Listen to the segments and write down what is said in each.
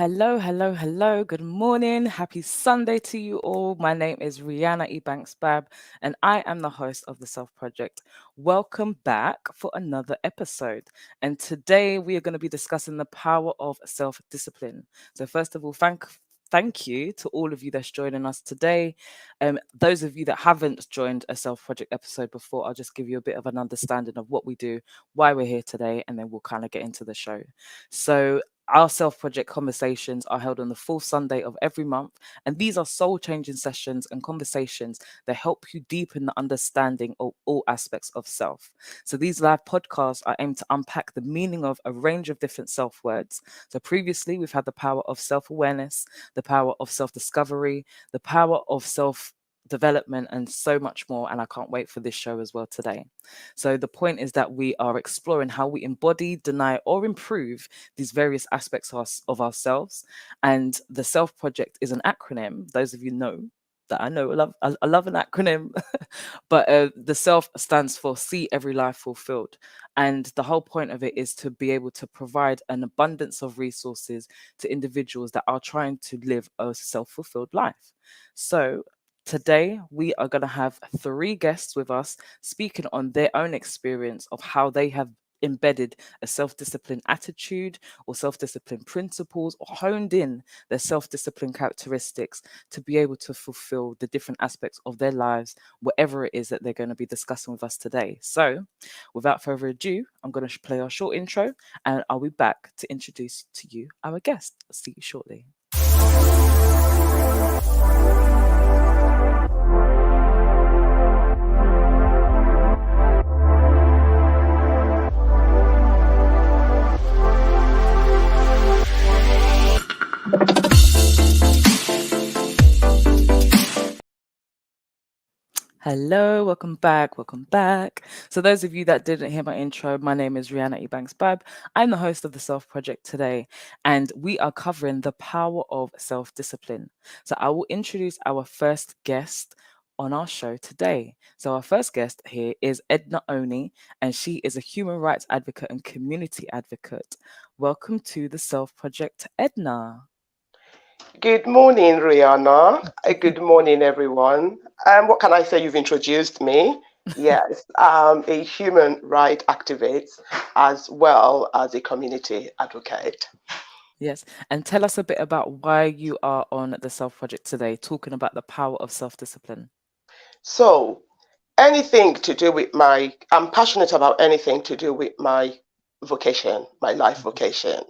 Hello, hello, hello. Good morning. Happy Sunday to you all. My name is Rihanna Ebanks Bab, and I am the host of the S.E.L.F Project. Welcome back for another episode. And today we are going to be discussing the power of self-discipline. So, first of all, thank you to all of you that's joining us today. Those of you that haven't joined a S.E.L.F Project episode before, I'll just give you a bit of an understanding of what we do, why we're here today, and then we'll kind of get into the show. So, our S.E.L.F Project conversations are held on the fourth Sunday of every month, and these are soul changing sessions and conversations that help you deepen the understanding of all aspects of self. So, these live podcasts are aimed to unpack the meaning of a range of different self words. So, previously, we've had the power of self awareness, the power of self discovery, the power of self development, and so much more. And I can't wait for this show as well today. So, the point is that we are exploring how we embody, deny, or improve these various aspects of ourselves. And the S.E.L.F Project is an acronym. Those of you know that I love an acronym, but the self stands for See Every Life Fulfilled. And the whole point of it is to be able to provide an abundance of resources to individuals that are trying to live a self-fulfilled life. So today we are going to have three guests with us speaking on their own experience of how they have embedded a self-discipline attitude or self-discipline principles or honed in their self-discipline characteristics to be able to fulfill the different aspects of their lives, whatever it is that they're going to be discussing with us today. So without further ado, I'm going to play our short intro and I'll be back to introduce to you our guest. I'll see you shortly. Hello, welcome back, welcome back. So those of you that didn't hear my intro, my name is Rihanna Ebanks Bab. I'm the host of the S.E.L.F Project today, and we are covering the power of self-discipline. So I will introduce our first guest on our show today. So our first guest here is Edna Oni, and she is a human rights advocate and community advocate. Welcome to the S.E.L.F Project, Edna. Good morning, Rihanna. Good morning, everyone. What can I say? You've introduced me. Yes, I'm a human rights activist as well as a community advocate. Yes. And tell us a bit about why you are on the S.E.L.F Project today, talking about the power of self-discipline. So, anything to do with I'm passionate about anything to do with my vocation, my life Mhm, vocation.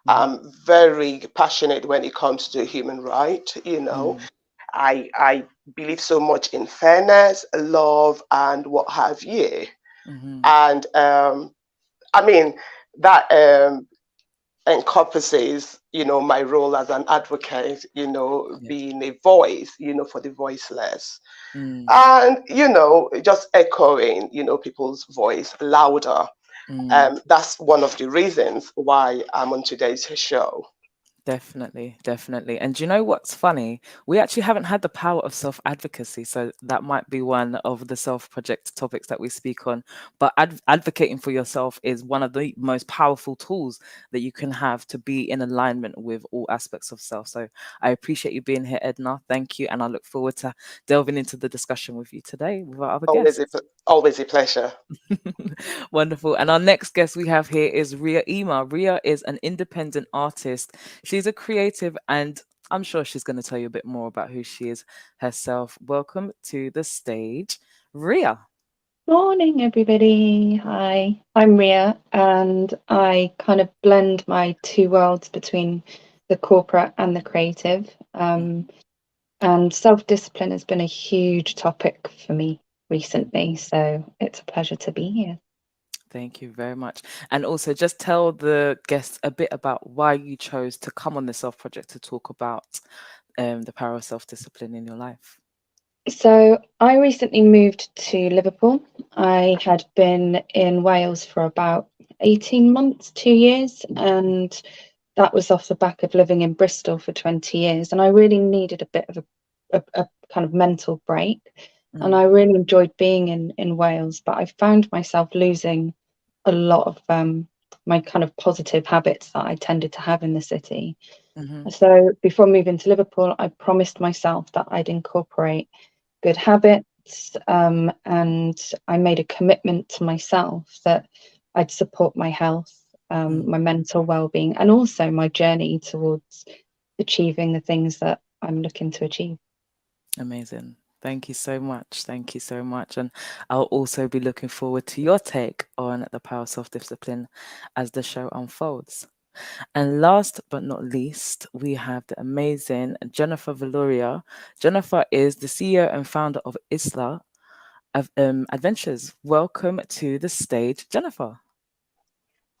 mhm, I'm very passionate when it comes to human rights. mm, I believe so much in fairness, love, and what have you. mhm. And I mean, that encompasses, my role as an advocate, Yes. being a voice, for the voiceless. Mm, And, just echoing, people's voice louder. mm. That's one of the reasons why I'm on today's show. Definitely, definitely. And do you know what's funny? We actually haven't had the power of self-advocacy, so that might be one of the self-project topics that we speak on. But advocating for yourself is one of the most powerful tools that you can have to be in alignment with all aspects of self. So I appreciate you being here, Edna. Thank you, and I look forward to delving into the discussion with you today with our other Always a, guests. pl- always a pleasure. Wonderful. And our next guest we have here is Ria Ema. Ria is an independent artist. She's a creative, and I'm sure she's going to tell you a bit more about who she is herself. Welcome to the stage, Ria. Morning, everybody. Hi, I'm Ria, and I kind of blend my two worlds between the corporate and the creative. And self-discipline has been a huge topic for me recently, so it's a pleasure to be here. Thank you very much. And also, just tell the guests a bit about why you chose to come on the Self Project to talk about the power of self discipline in your life. So I recently moved to Liverpool. I had been in Wales for about 18 months, 2 years, and that was off the back of living in Bristol for 20 years. And I really needed a bit of a kind of mental break. And Mm, I really enjoyed being in Wales, but I found myself losing a lot of my kind of positive habits that I tended to have in the city. Mm-hmm. So before moving to Liverpool, I promised myself that I'd incorporate good habits, and I made a commitment to myself that I'd support my health, my mental well-being, and also my journey towards achieving the things that I'm looking to achieve. Amazing. Thank you so much. Thank you so much. And I'll also be looking forward to your take on the power of self discipline as the show unfolds. And last but not least, we have the amazing Jennifer Valoria. Jennifer is the CEO and founder of Isla Adventures. Welcome to the stage, Jennifer.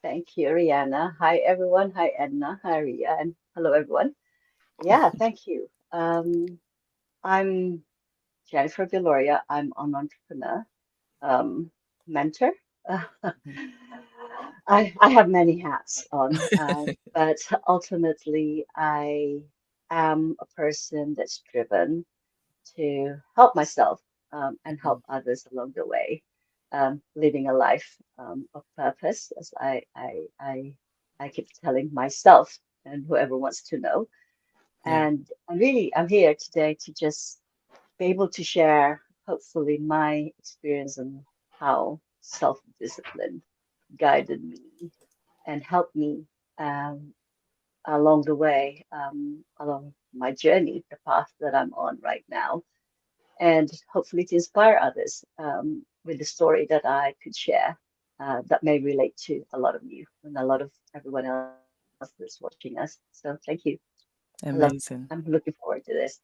Thank you, Rihanna. Hi, everyone. Hi, Edna. Hi, Ria. And hello, everyone. Yeah, thank you. I'm Jennifer Deloria. I'm an entrepreneur, mentor. I have many hats on, but ultimately, I am a person that's driven to help myself and help others along the way, living a life of purpose, as I keep telling myself and whoever wants to know. Yeah, And I'm here today to just be able to share, hopefully, my experience and how self-discipline guided me and helped me um, along the way, along my journey, the path that I'm on right now, and hopefully to inspire others with the story that I could share that may relate to a lot of you and a lot of everyone else that's watching us. So thank you. I'm amazing. looking forward to this.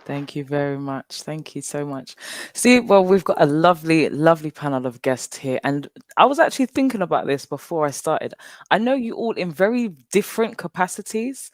Thank you very much. Thank you so much. See, well, we've got a lovely, lovely panel of guests here. And I was actually thinking about this before I started. I know you all in very different capacities,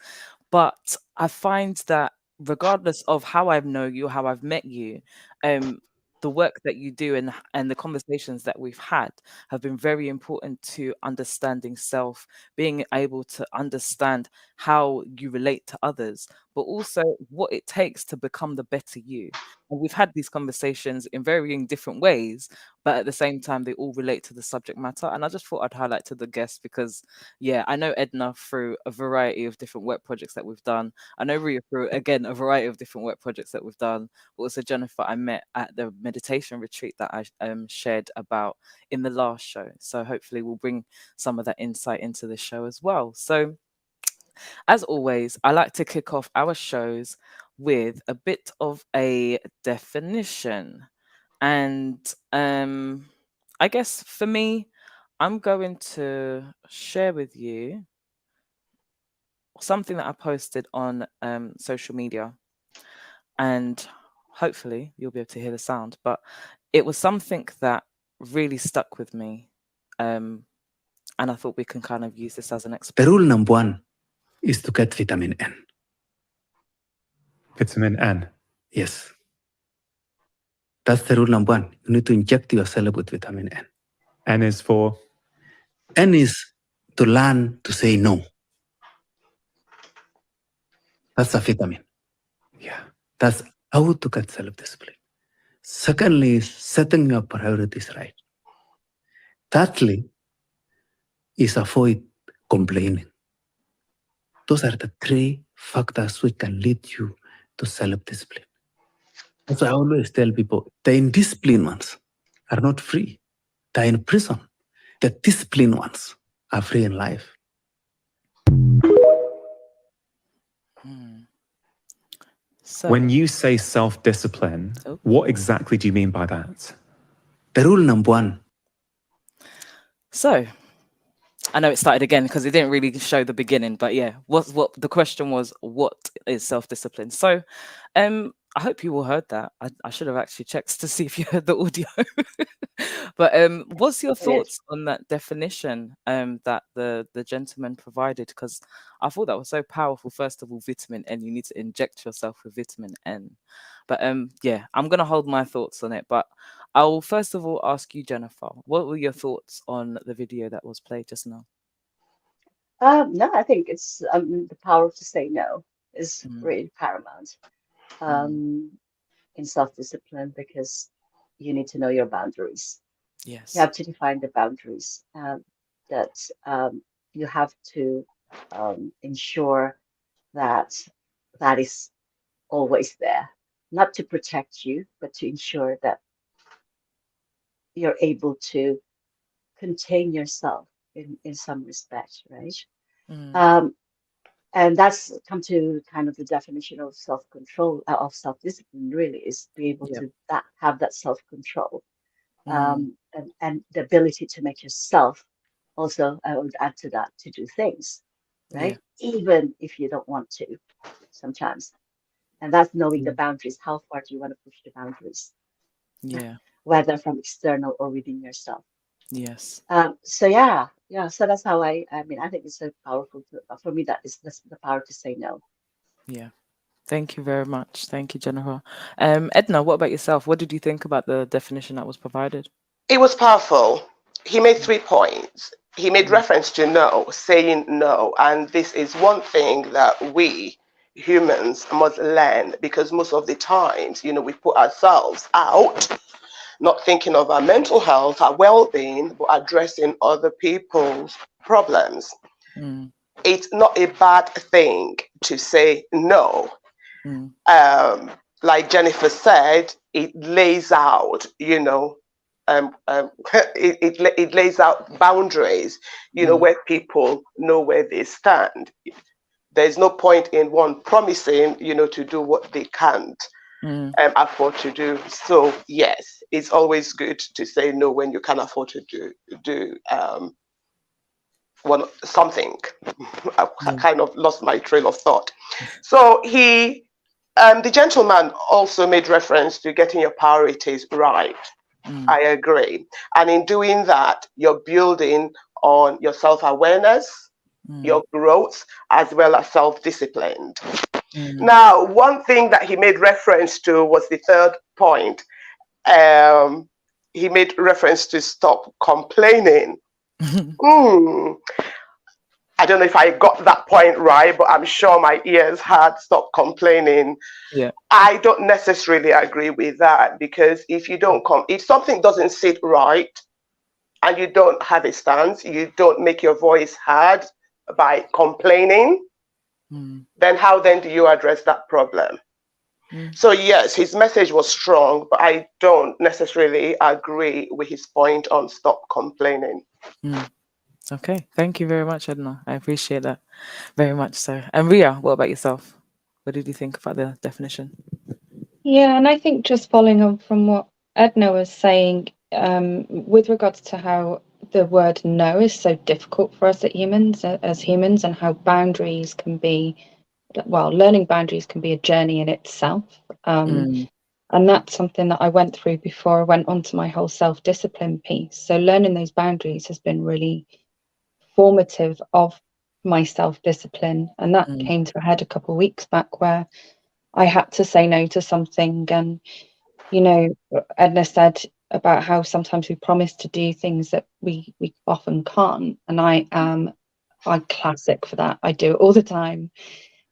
but I find that regardless of how I know you, how I've met you, um, the work that you do and the conversations that we've had have been very important to understanding self, being able to understand how you relate to others, but also what it takes to become the better you. And we've had these conversations in varying different ways, but at the same time, they all relate to the subject matter. And I just thought I'd highlight to the guests because, yeah, I know Edna through a variety of different work projects that we've done. I know Ria through, again, a variety of different work projects that we've done. But also, Jennifer, I met at the meditation retreat that I shared about in the last show. So hopefully, we'll bring some of that insight into the show as well. So, as always, I like to kick off our shows with a bit of a definition. And I guess for me, I'm going to share with you something that I posted on social media. And hopefully, you'll be able to hear the sound. But it was something that really stuck with me. Um, and I thought we can kind of use this as an The rule experiment. number one is to get vitamin N. Vitamin N. Yes, that's the rule number one. You need to inject yourself with vitamin N. N is for N is to learn to say no. That's a vitamin. yeah. That's how to get self-discipline. Secondly, is setting your priorities right. Thirdly, is avoid complaining. Those are the three factors which can lead you to self-discipline. That's why I always tell people, the indisciplined ones are not free. They're in prison. The disciplined ones are free in life. Hmm. So, When you say self-discipline, oh, what exactly do you mean by that? The rule number one, so I know it started again because it didn't really show the beginning, but yeah, what the question was, what is self-discipline? So, I hope you all heard that. I should have actually checked to see if you heard the audio. But what's your Yes. thoughts on that definition that the gentleman provided? Because I thought that was so powerful. First of all, vitamin N, you need to inject yourself with vitamin N. But yeah, I'm gonna hold my thoughts on it. But I'll first of all ask you, Jennifer, what were your thoughts on the video that was played just now? No, I think it's the power to say no is Mm, really paramount mm, um, in self-discipline because you need to know your boundaries. You yes. have to define the boundaries. that you have to ensure that that is always there, not to protect you, but to ensure that you're able to contain yourself in some respect, right? Mm. Um, and that's come to kind of the definition of self-control, of self-discipline, really, is be able Yeah. to have that self-control, Mm. and the ability to make yourself also, I would add to that, to do things, Yeah. right? Even if you don't want to sometimes. And that's knowing the Mm. boundaries. How far do you want to push the boundaries, Yeah. whether from external or within yourself? Yes. So yeah, yeah. So that's how I mean, I think it's so powerful for me. That is the power to say no. Yeah. Thank you very much. Thank you, Jennifer. Edna, what about yourself? What did you think about the definition that was provided? It was powerful. He made 3 points. He made Mm. reference to no, saying no. And this is one thing that we humans must learn, because most of the times, we put ourselves out, not thinking of our mental health, our well being, but addressing other people's problems. Mm. It's not a bad thing to say no. Mm. um, like Jennifer said, it lays out, it lays out boundaries, Mm. where people know where they stand. There's no point in one promising, to do what they can't Mm. afford to do. So yes, it's always good to say no when you can afford to do one something. I Yeah. kind of lost my train of thought. So the gentleman also made reference to getting your priorities right. Mm. I agree. And in doing that, you're building on your self awareness, Mm. your growth, as well as self discipline. Mm. Now, one thing that he made reference to was the third point. Um, he made reference to stop complaining. Hmm. I don't know if I got that point right, but I'm sure my ears had stop complaining. Yeah. I don't necessarily agree with that, because if something doesn't sit right and you don't have a stance, you don't make your voice heard by complaining, Mm. then how then do you address that problem? Mm. So yes, his message was strong, but I don't necessarily agree with his point on stop complaining. Mm. Okay. Thank you very much, Edna. I appreciate that very much so. And Ria, what about yourself? What did you think about the definition? Yeah, and I think just following on from what Edna was saying, with regards to how the word no is so difficult for us as humans, and how boundaries can be, well, learning boundaries can be a journey in itself. Mm. And that's something that I went through before I went on to my whole self-discipline piece. So learning those boundaries has been really formative of my self-discipline. And that Mm. came to a head a couple of weeks back, where I had to say no to something. And, you know, Edna said about how sometimes we promise to do things that we often can't. And I'm classic for that. I do it all the time.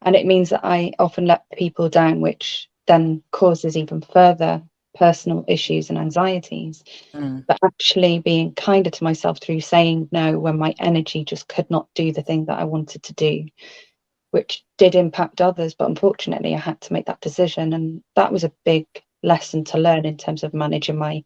And it means that I often let people down, which then causes even further personal issues and anxieties. Mm. But actually being kinder to myself through saying no when my energy just could not do the thing that I wanted to do, which did impact others. But unfortunately, I had to make that decision. And that was a big lesson to learn in terms of managing my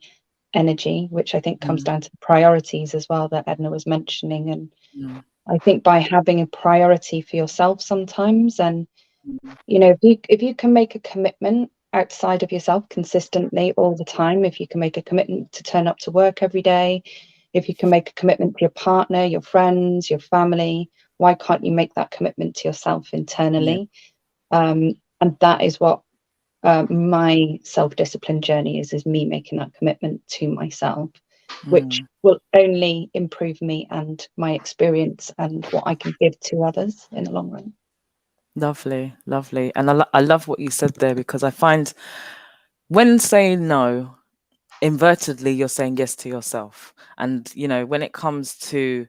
energy, which I think comes Mm. down to priorities as well, that Edna was mentioning. And Mm. I think by having a priority for yourself sometimes, and Mm. if you can make a commitment outside of yourself consistently all the time, if you can make a commitment to turn up to work every day, if you can make a commitment to your partner, your friends, your family, why can't you make that commitment to yourself Yeah. internally? And that is what my self-discipline journey is me making that commitment to myself, which Mm. will only improve me and my experience and what I can give to others in the long run. Lovely, lovely. And I love what you said there, because I find when saying no, invertedly, you're saying yes to yourself. And, when it comes to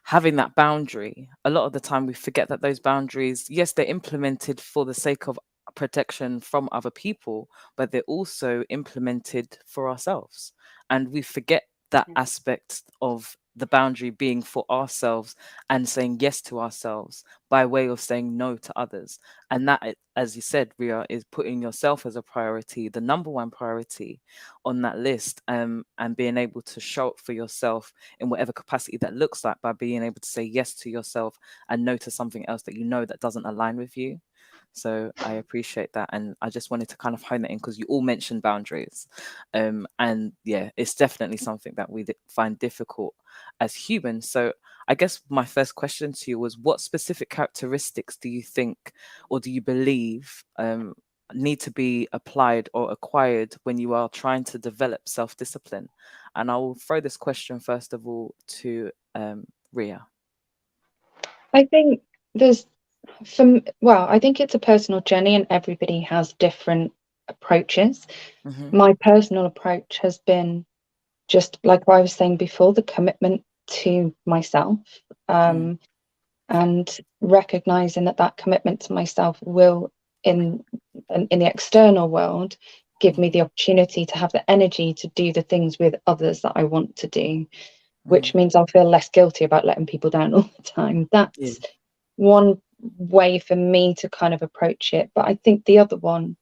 having that boundary, a lot of the time we forget that those boundaries, yes, they're implemented for the sake of protection from other people, but they're also implemented for ourselves. And we forget that Yeah. aspect of the boundary being for ourselves and saying yes to ourselves by way of saying no to others. And that, as you said, Ria, is putting yourself as a priority, the number one priority on that list, and being able to show up for yourself in whatever capacity that looks like, by being able to say yes to yourself and no to something else that you know that doesn't align with you. So I appreciate that, and I just wanted to kind of hone that in because you all mentioned boundaries, and yeah, it's definitely something that we find difficult as humans. So I guess my first question to you was, what specific characteristics do you think, or do you believe, need to be applied or acquired when you are trying to develop self-discipline? And I will throw this question first of all to Ria. I think there's I think it's a personal journey and everybody has different approaches. Mm-hmm. My personal approach has been just like what I was saying before, the commitment to myself, and recognizing that commitment to myself will in the external world give me the opportunity to have the energy to do the things with others that I want to do, which means I'll feel less guilty about letting people down all the time. Yeah. That's one way for me to kind of approach it. But I think the other one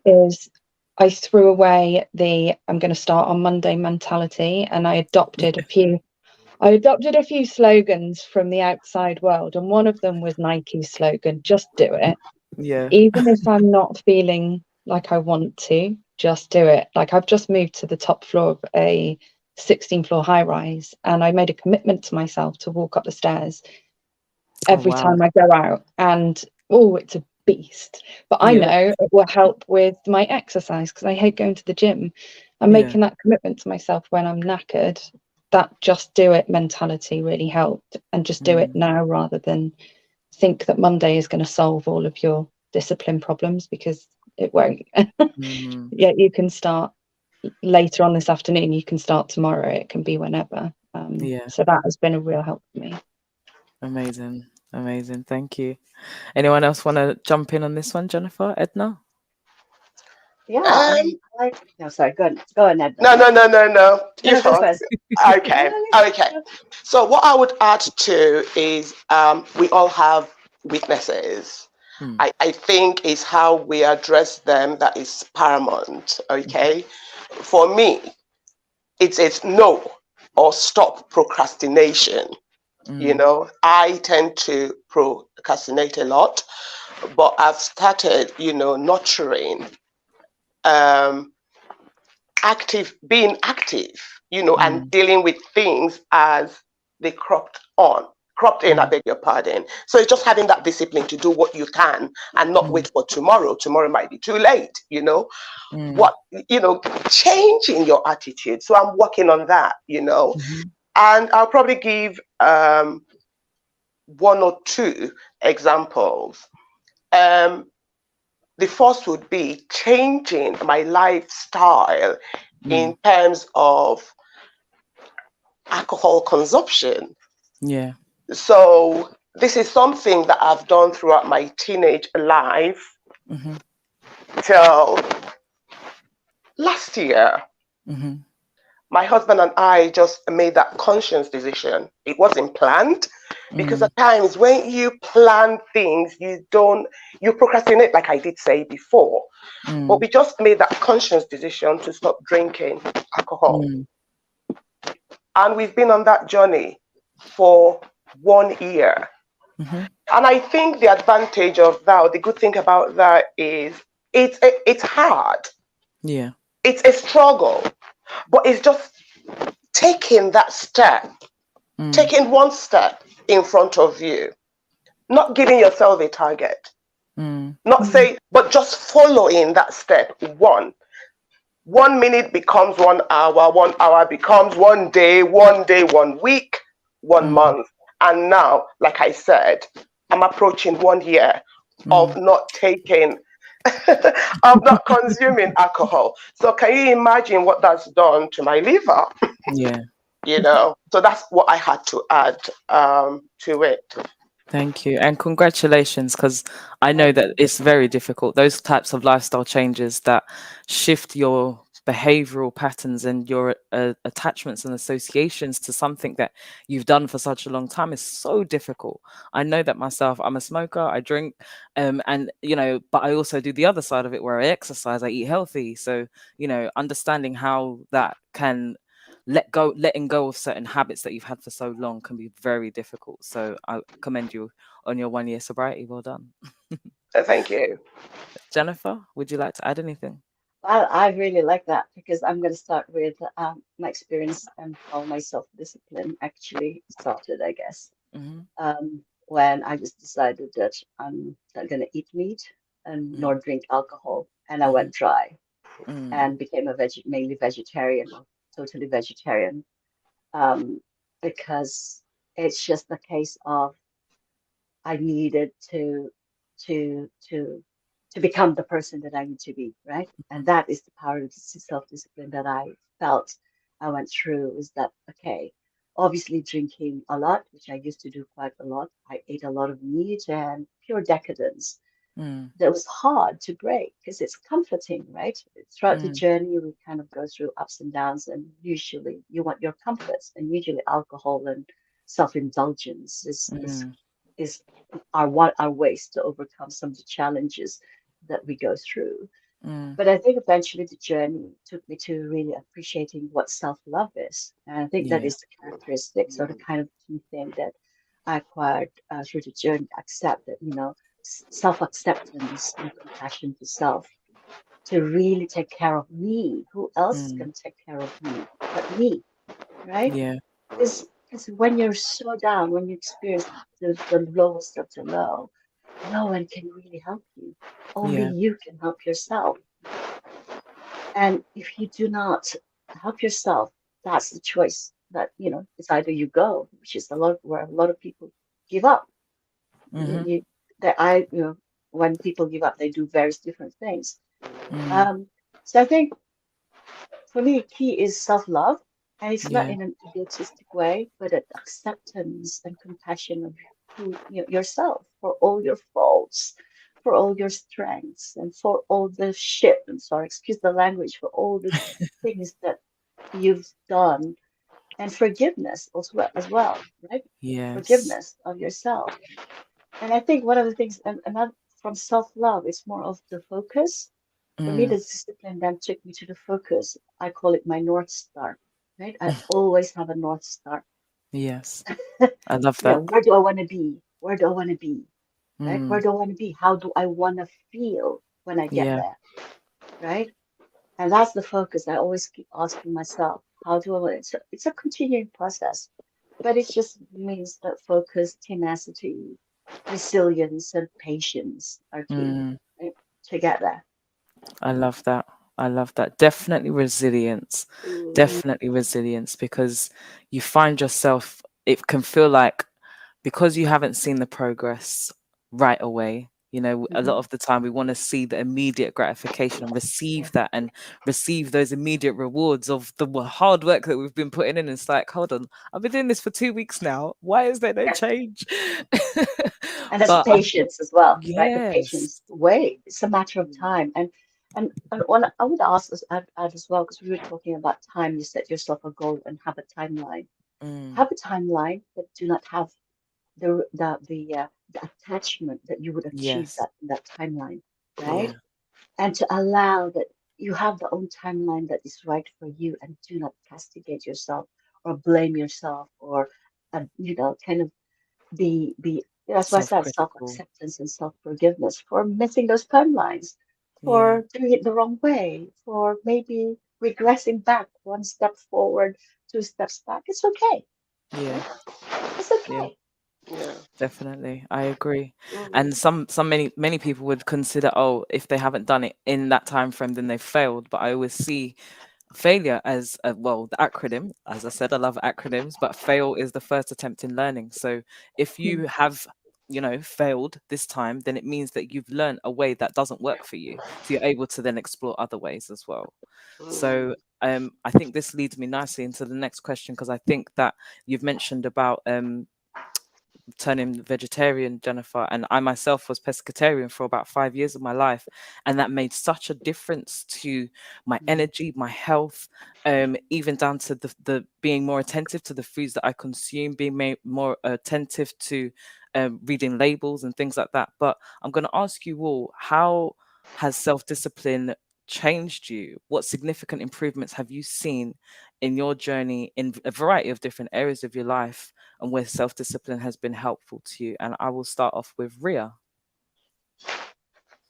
is I threw away the I'm going to start on Monday mentality, and I adopted a few slogans from the outside world, and one of them was Nike's slogan, just do it. Yeah. Even if I'm not feeling like I want to, just do it. Like, I've just moved to the top floor of a 16 floor high rise, and I made a commitment to myself to walk up the stairs Oh every wow. time I go out. And oh, it's a beast. But I Yeah. know it will help with my exercise because I hate going to the gym. And Yeah. making that commitment to myself when I'm knackered, that just do it mentality really helped. And just do it now rather than think that Monday is going to solve all of your discipline problems, because it won't. Mm-hmm. Yeah, you can start later on this afternoon, you can start tomorrow, it can be whenever. Yeah. So that has been a real help for me. Amazing. Amazing. Thank you. Anyone else want to jump in on this one, Jennifer, Edna? Yeah, Um, no, sorry, go on, Edna. no. You No, go first. first. No, Okay. no, Okay. no. So what I would add to is we all have weaknesses. Mm, I think is how we address them that is paramount. Okay. For me, it's no or stop procrastination. You mm, know, I tend to procrastinate a lot, but I've started, nurturing um being active, and mm, dealing with things as they cropped in, I mm, beg your pardon. So it's just having that discipline to do what you can and not mm, wait for tomorrow. Tomorrow might be too late. mm, What, changing your attitude. So I'm working on that. mhm, And I'll probably give one or two examples. Um, the first would be changing my lifestyle mm. in terms of alcohol consumption. Yeah. So this is something that I've done throughout my teenage life Mhm, till last year. mhm, My husband and I just made that conscious decision. It wasn't planned, because mm, at times when you plan things, you procrastinate, like I did say before. But mm, we just made that conscious decision to stop drinking alcohol. mm, And we've been on that journey for 1 year. mhm. And I think the advantage of that, or the good thing about that is it's hard. Yeah. It's a struggle, but it's just taking that step, Mm, taking one step in front of you, not giving yourself a target, mm, not say, but just following that step. 1 minute becomes 1 hour, 1 hour becomes 1 day, 1 day, 1 week, one mm, month. And now, like I said, I'm approaching 1 year of mm. not taking, of not consuming alcohol. So can you imagine what that's done to my liver? Yeah. So that's what I had to add to it. Thank you. And congratulations, because I know that it's very difficult. Those types of lifestyle changes that shift your behavioral patterns and your attachments and associations to something that you've done for such a long time is so difficult. I know that myself. I'm a smoker, I drink, and but I also do the other side of it where I exercise, I eat healthy. So understanding how that can letting go of certain habits that you've had for so long can be very difficult. So I commend you on your 1 year sobriety. Well done. Thank you. Jennifer, would you like to add anything? Well, I really like that because I'm going to start with my experience and how my self-discipline actually started, I guess. Hmm. When I just decided that I'm not going to eat meat and nor drink alcohol, and I Hmm. went dry Mm, and became a mainly vegetarian or totally vegetarian, um, because it's just a case of I needed to to to become the person that I need to be, right? And that is the power of self-discipline that I felt I went through. Is that okay? Obviously, drinking a lot, which I used to do quite a lot. I ate a lot of meat and pure decadence. mm, That was hard to break because it's comforting, right? Throughout the mm, journey, we kind of go through ups and downs, and usually you want your comforts, and usually alcohol and self-indulgence mm, is our ways to overcome some of the challenges that we go through. mm. But I think eventually the journey took me to really appreciating what self-love is. And I think that Yeah. is the characteristics or the kind of key thing that I acquired through the journey, accept that, self-acceptance and compassion to self to really take care of me. Who else is Mm, going to take care of me but me, right? yeah. Because when you're so down, when you experience the lowest of the low, no one can really help you. Only Yeah. you can help yourself. And if you do not help yourself, that's the choice that, it's either you go, which is a lot where a lot of people give up. You, Mm-hmm. you, that I, when people give up, they do various different things. Mm, Um, so I think for me, key is self-love, and it's not yeah. in an egotistic way, but an acceptance and compassion of yourself for all your faults, for all your strengths, and for all the shit. I'm sorry, excuse the language, for all the things that you've done, and forgiveness as well, right? Yes. Forgiveness of yourself. And I think one of the things, and another from self-love, it's more of the focus for me, the Mm, discipline then took me to the focus. I call it my North Star, right? I always have a North Star. yes. I love that. Where do I want to be? Where do I want to be? Right? Where Mm, do I want to be? How do I want to feel when I get yeah. there? Right? And that's the focus. I always keep asking myself, how do I want it? So it's a continuing process, but it just means that focus, tenacity, resilience, and patience are key, Mm, right? To get there. I love that. I love that. Definitely resilience. Mm, Definitely resilience because you find yourself, it can feel like because you haven't seen the progress right away. A lot mhm. of the time we want to see the immediate gratification and receive that and receive those immediate rewards of the hard work that we've been putting in. It's like, hold on, I've been doing this for 2 weeks now. Why is there no Yeah. change? And that's But patience as well, right? The yes. patience wait. It's a matter of time. And what I would add as well, because we were talking about time, you set yourself a goal and have a timeline. Mm, Have a timeline, but do not have the attachment that you would achieve yes. that in that timeline, right? Yeah. And to allow that you have the own timeline that is right for you, and do not castigate yourself or blame yourself or kind of be that's why I said Self-critical. self-acceptance and self-forgiveness for missing those timelines, Yeah. for doing it the wrong way, for maybe regressing back one step forward, two steps back. It's okay, Yeah. right? It's Yeah. okay. Yeah. Definitely, I agree. Mm. And some many people would consider, oh, if they haven't done it in that time frame, then they failed. But I always see failure as well, the acronym. As I said, I love acronyms, but fail is the first attempt in learning. So if Hmm. you have failed this time, then it means that you've learned a way that doesn't work for you, so you're able to then explore other ways as well. So Mm. I think this leads me nicely into the next question, because I think that you've mentioned about turning vegetarian, Jennifer, and I myself was pescatarian for about 5 years of my life, and that made such a difference to my Mm. energy, my health, even down to the being more attentive to the foods that I consume, being more attentive to reading labels and things like that. But I'm going to ask you all, how has self-discipline changed you? What significant improvements have you seen in your journey in a variety of different areas of your life, and where self-discipline has been helpful to you? And I will start off with Ria.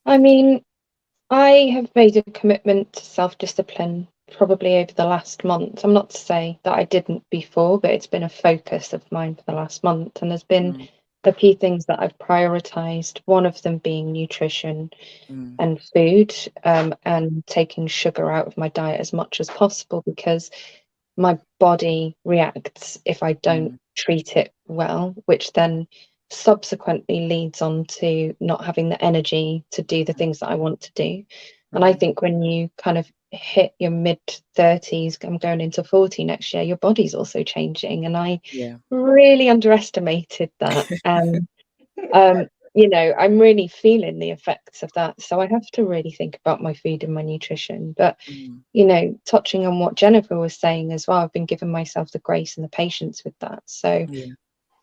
I mean, I have made a commitment to self-discipline probably over the last month. I'm not to say that I didn't before, but it's been a focus of mine for the last month. And there's been Mm, a few things that I've prioritized, one of them being nutrition mm, and food, and taking sugar out of my diet as much as possible, because my body reacts if I don't mm, treat it well, which then subsequently leads on to not having the energy to do the things that I want to do. And I mm. think when you kind of hit your mid 30s, I'm going into 40 next year, your body's also changing. And I Yeah. really underestimated that. And um, I'm really feeling the effects of that. So I have to really think about my food and my nutrition. But Mm, touching on what Jennifer was saying as well, I've been giving myself the grace and the patience with that. So,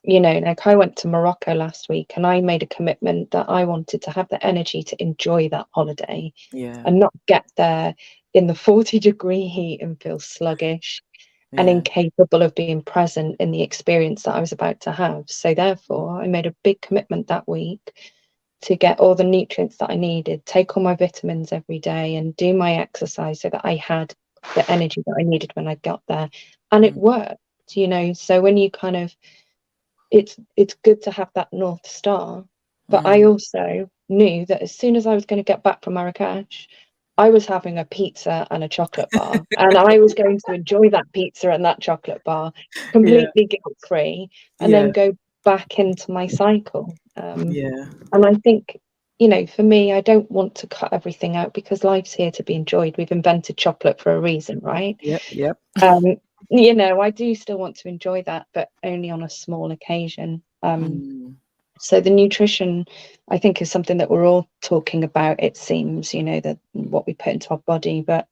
yeah. like I went to Morocco last week and I made a commitment that I wanted to have the energy to enjoy that holiday Yeah. and not get there in the 40-degree heat and feel sluggish and Yeah. incapable of being present in the experience that I was about to have. So, therefore, I made a big commitment that week to get all the nutrients that I needed, take all my vitamins every day, and do my exercise so that I had the energy that I needed when I got there. And it Mm, worked, So when you kind of, it's good to have that North Star. But I mm. also knew that as soon as I was going to get back from Marrakesh, I was having a pizza and a chocolate bar, and I was going to enjoy that pizza and that chocolate bar Yeah. completely guilt free, and then Yeah. go back into my cycle. Yeah. And I think, for me, I don't want to cut everything out because life's here to be enjoyed. We've invented chocolate for a reason, right? Yep. Yep. Um, I do still want to enjoy that, but only on a small occasion. Mm, So the nutrition, I think, is something that we're all talking about, it seems, that what we put into our body. But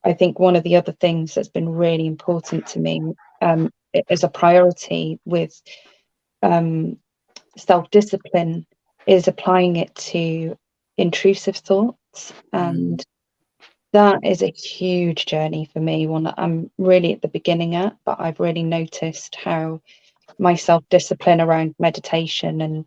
I think one of the other things that's been really important to me, as a priority with um, self-discipline, is applying it to intrusive thoughts. mm. And that is a huge journey for me, one that I'm really at the beginning at, but I've really noticed how my self-discipline around meditation and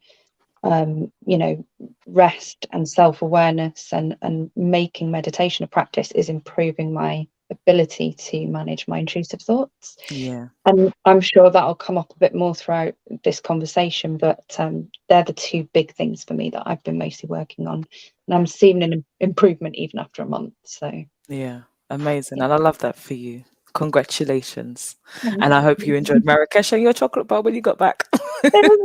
rest and self-awareness and making meditation a practice is improving my ability to manage my intrusive thoughts. Yeah. And I'm sure that'll come up a bit more throughout this conversation, but they're the two big things for me that I've been mostly working on. And I'm seeing an improvement even after a month. So, Yeah. Amazing. yeah. And I love that for you. Congratulations. Thank And I hope you enjoyed you. Marrakesh and your chocolate bar when you got back. It was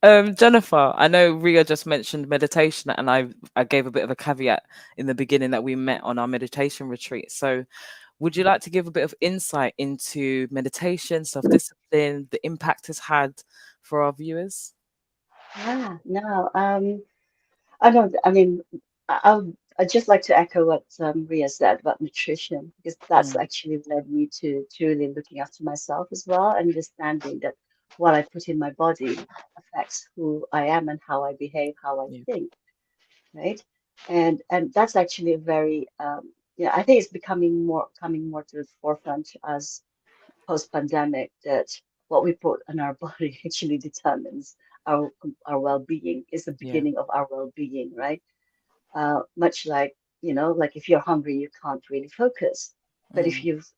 amazing. Jennifer, I know Ria just mentioned meditation, and I gave a bit of a caveat in the beginning that we met on our meditation retreat. So, would you like to give a bit of insight into meditation, self-discipline, the impact it's had for our viewers? Yeah, no, I don't, I mean, I'd just like to echo what Ria said about nutrition, because that's Mm, actually led me to truly looking after myself as well, understanding that what I put in my body affects who I am and how I behave, how I yeah. think, right? And that's actually a very, yeah, I think it's coming more to the forefront as post-pandemic, that what we put in our body actually determines our well-being, is the Yeah. beginning of our well-being, right? Much like, like if you're hungry, you can't really focus. But if Mm, you've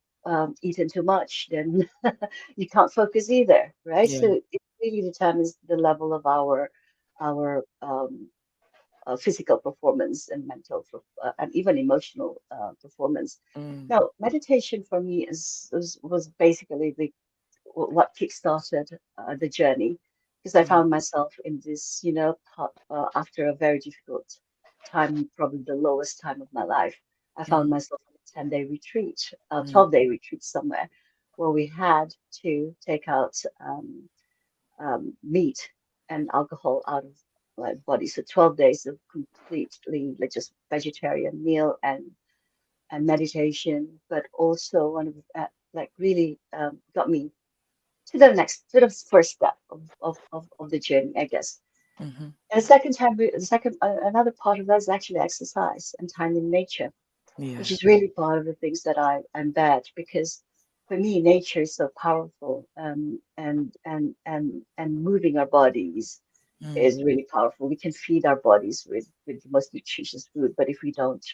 eaten too much, then you can't focus either, right? yeah. So it really determines the level of our physical performance and and even emotional performance. Mm, Now, meditation for me was basically what kickstarted the journey, because I mm, found myself in this, after a very difficult time, probably the lowest time of my life. I found mm, myself on a 10-day retreat, a mm, 12-day retreat somewhere, where we had to take out meat and alcohol out of my body. So 12 days of completely like just vegetarian meal and meditation, but also one of like really got me to the first step of the journey, I guess. Mm-hmm. And the second time, another part of that is actually exercise and time in nature, which Yeah. is really part of the things that I'm bad because for me, nature is so powerful, and moving our bodies Mm. is really powerful. We can feed our bodies with the most nutritious food, but if we don't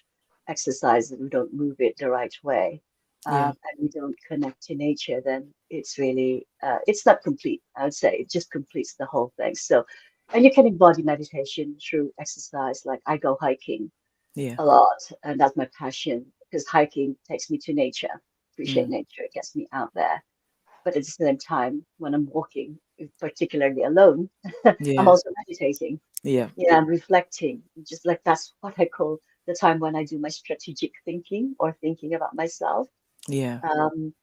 exercise it, we don't move it the right way, Yeah. and we don't connect to nature, then it's really it's not complete. I would say it just completes the whole thing. So, and you can embody meditation through exercise. Like I go hiking Yeah. a lot, and that's my passion because hiking takes me to nature. Appreciate Mm. nature. It gets me out there. But at the same time, when I'm walking, particularly alone, I'm Yeah. also meditating. Yeah. Yeah, I'm reflecting. Just like that's what I call the time when I do my strategic thinking or thinking about myself. Yeah. Um,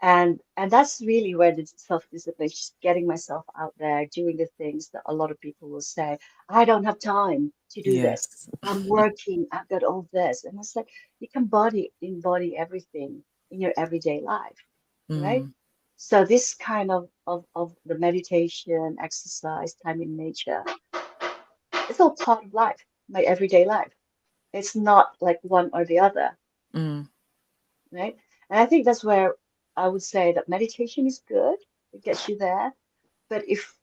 and that's really where the self-discipline is just getting myself out there, doing the things that a lot of people will say, I don't have time to do this. Yes. I'm working, I've got all this. And it's like you can embody everything in your everyday life, right? Mm. So this kind of the meditation, exercise, time in nature, it's all part of life, my everyday life. It's not like one or the other, Mm. right? And I think that's where I would say that meditation is good. It gets you there. But if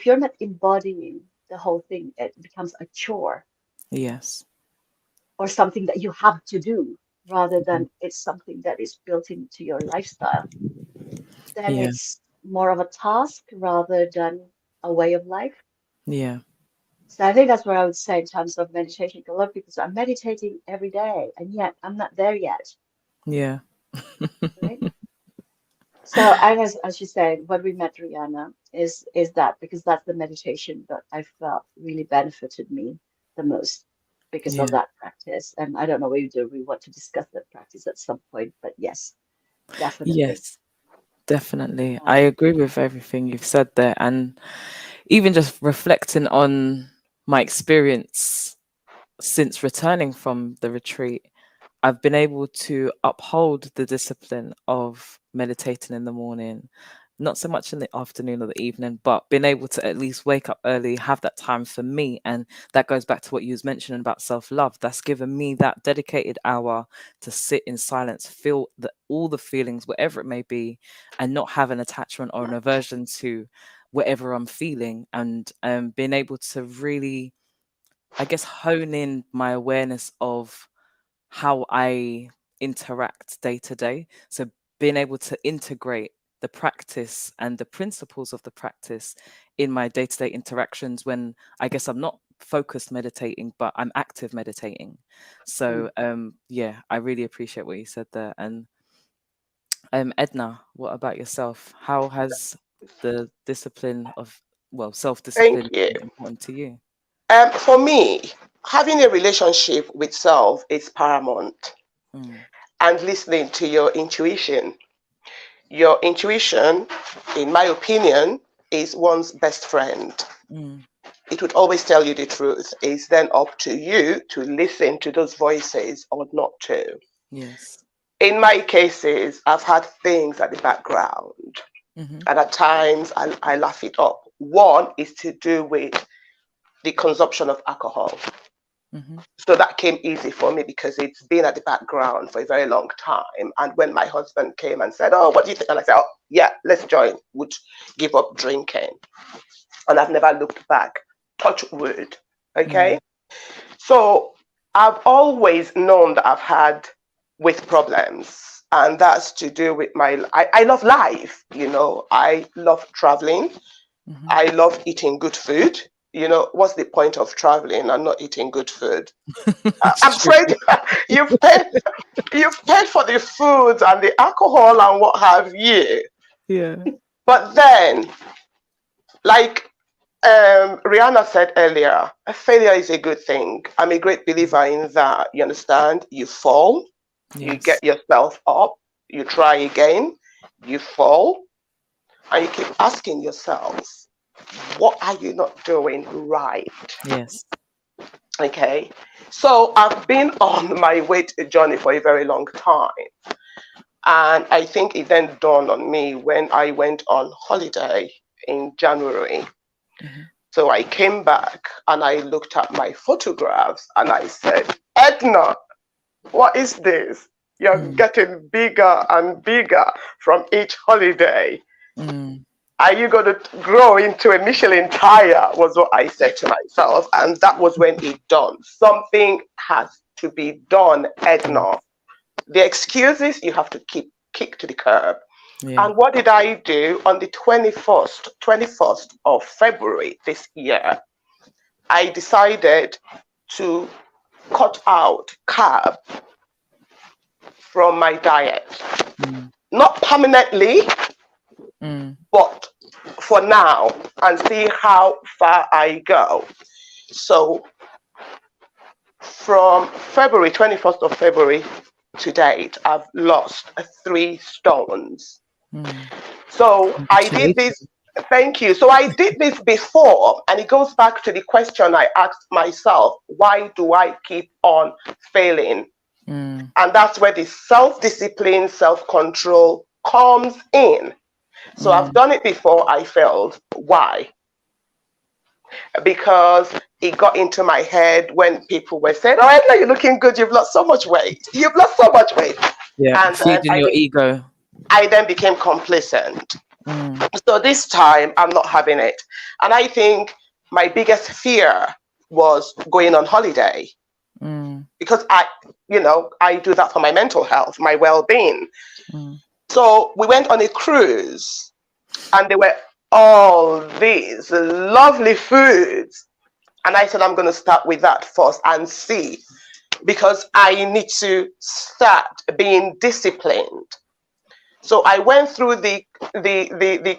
you're not embodying the whole thing, it becomes a chore Yes. or something that you have to do rather Mhm. than it's something that is built into your lifestyle. Then Yeah. it's more of a task rather than a way of life. Yeah. So I think that's where I would say in terms of meditation. A lot of people say I'm meditating every day, and yet I'm not there yet, Yeah. right? So, and as you said, when we met Rihanna, is that because that's the meditation that I felt really benefited me the most because of Yeah. that practice. And I don't know whether we want to discuss that practice at some point, but yes, definitely. Yes. Definitely. I Um, agree with everything you've said there. And even just reflecting on my experience since returning from the retreat, I've been able to uphold the discipline of meditating in the morning, not so much in the afternoon or the evening, but being able to at least wake up early, have that time for me. And that goes back to what you was mentioning about self-love. That's given me that dedicated hour to sit in silence, feel all the feelings, whatever it may be, and not have an attachment or an aversion to whatever I'm feeling. And being able to really, I guess, hone in my awareness of how I interact day to day. So being able to integrate the practice and the principles of the practice in my day to day interactions when I guess I'm not focused meditating, but I'm active meditating. mm. So yeah, I really appreciate what you said there. And Edna, what about yourself? How has the discipline of, well, self Thank discipline you. been important to you? For me, having a relationship with self is paramount, Mm, and listening to your intuition. Your intuition, in my opinion, is one's best friend. mm, It would always tell you the truth. It's then up to you to listen to those voices or not to. yes. In my cases, I've had things at the background, Mm-hmm, and at times I laugh it up. One is to do with the consumption of alcohol. mm-hmm, So that came easy for me because it's been at the background for a very long time. And when my husband came and said, "Oh, what do you think?" And I said, "Oh, yeah, let's join," would give up drinking. And I've never looked back. Touch wood. mm, Okay. So I've always known that I've had with problems. And that's to do with I love life. I love traveling. mm-hmm. I love eating good food. What's the point of traveling and not eating good food? It's I'm true. afraid you've paid you've paid for the food and the alcohol and what have you. Yeah. But then, like Rihanna said earlier, a failure is a good thing. I'm a great believer in that. You understand? You fall, you Yes. get yourself up, you try again, you fall, and you keep asking yourself, what are you not doing right? Yes. Okay, so I've been on my weight journey for a very long time, and I think it then dawned on me when I went on holiday in January. Mm-hmm. So I came back and I looked at my photographs and I said, Edna, what is this? You're Mm. getting bigger and bigger from each holiday. Mm. Are you going to grow into a Michelin tire? Was what I said to myself. And that was when it dawned. Something has to be done, Yeah. Edna. The excuses you have to kick to the curb. Yeah. And what did I do on the 21st of February this year? I decided to cut out carb from my diet. Mm. Not permanently, Mm. but for now, and see how far I go. So from February, 21st of February to date, I've lost 3 stones. Mm. So I did Congratulations. this. Thank you. So I did this before, and it goes back to the question I asked myself, why do I keep on failing? Mm. And that's where the self-discipline, self-control comes in. So I've Mm. done it before, I failed. Why? Because it got into my head when people were saying, oh, Edna, you're looking good, you've lost so much weight. You've lost so much weight. Yeah. And then Feeding your ego. I then became complacent. Mm. So this time I'm not having it. And I think my biggest fear was going on holiday, Mm. because I do that for my mental health, my well-being. Mm. So we went on a cruise, and there were all these lovely foods. And I said, I'm going to start with that first and see, because I need to start being disciplined. So I went through the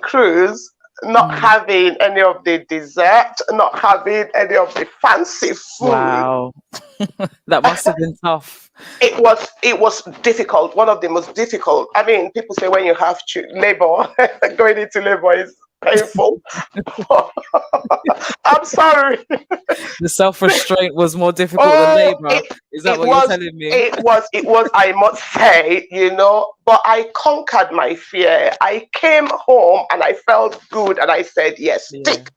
cruise, not Mm. having any of the dessert, not having any of the fancy food. Wow. That must have been tough. It was difficult. One of the most difficult. I mean, people say when you have labor, going into labor is painful. I'm sorry. The self-restraint was more difficult than Oh, labor. it Is that it what you're was telling me? it was, I must say, but I conquered my fear. I came home and I felt good and I said, yes, Yeah. stick,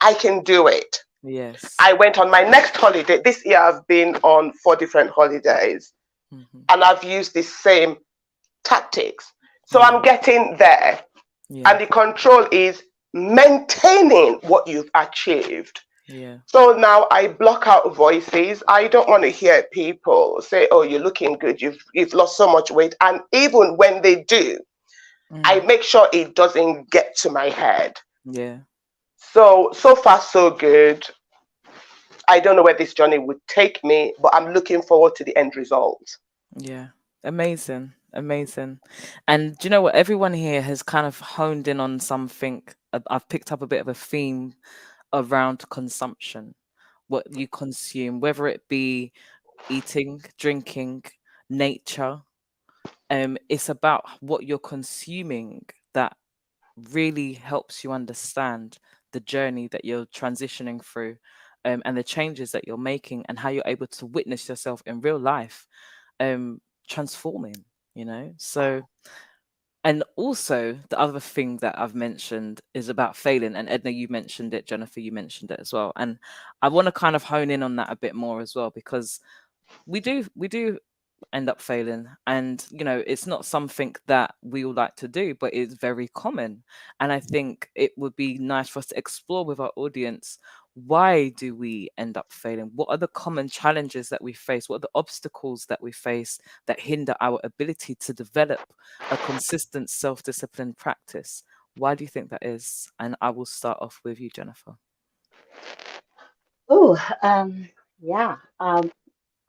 I can do it. Yes. I went on my next holiday. This year I've been on 4 different holidays, Mm-hmm. and I've used the same tactics. So Yeah. I'm getting there. Yeah. And the control is maintaining what you've achieved. Yeah. So now I block out voices. I don't want to hear people say, oh, you're looking good, you've lost so much weight. And even when they do, I Mm. make sure it doesn't get to my head. Yeah. So far so good. I don't know where this journey would take me, but I'm looking forward to the end result. Yeah. Amazing. Amazing. And do you know what? Everyone here has kind of honed in on something. I've picked up a bit of a theme around consumption, what you consume, whether it be eating, drinking, nature. It's about what you're consuming that really helps you understand the journey that you're transitioning through, and the changes that you're making, and how you're able to witness yourself in real life transforming, so. And also, the other thing that I've mentioned is about failing. And Edna, you mentioned it, Jennifer, you mentioned it as well. And I want to kind of hone in on that a bit more as well, because we do end up failing, and it's not something that we all like to do, but it's very common. And I think it would be nice for us to explore with our audience, why do we end up failing? What are the common challenges that we face? What are the obstacles that we face that hinder our ability to develop a consistent self-discipline practice? Why do you think that is? And I will start off with you, Jennifer. Oh, yeah.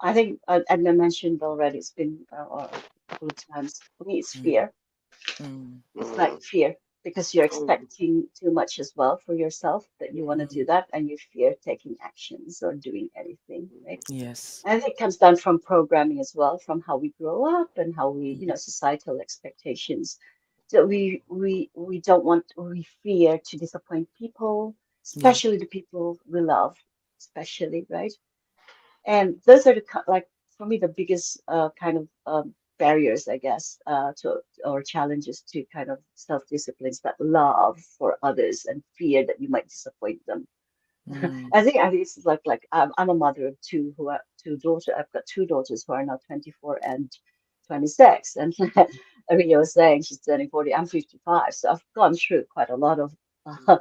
I think Edna mentioned already, it's been a couple of times. For me, it's Mm, fear. mm, It's Mm, like fear because you're mm, expecting too much as well for yourself that you want to do mm. that and you fear taking actions or doing anything, right? Yes. And I think it comes down from programming as well, from how we grow up and how we, Mhm. societal expectations. that we don't want, or we fear to disappoint people, Yeah. especially the people we love, especially, right? And those are the like for me the biggest kind of barriers, I guess, to or challenges to kind of self-disciplines, that love for others and fear that you might disappoint them. Mm. I think it's like I'm a mother of two who are two daughters. I've got two daughters who are now 24 and 26. And I mean, you were saying she's turning 40. I'm 55, so I've gone through quite a lot uh,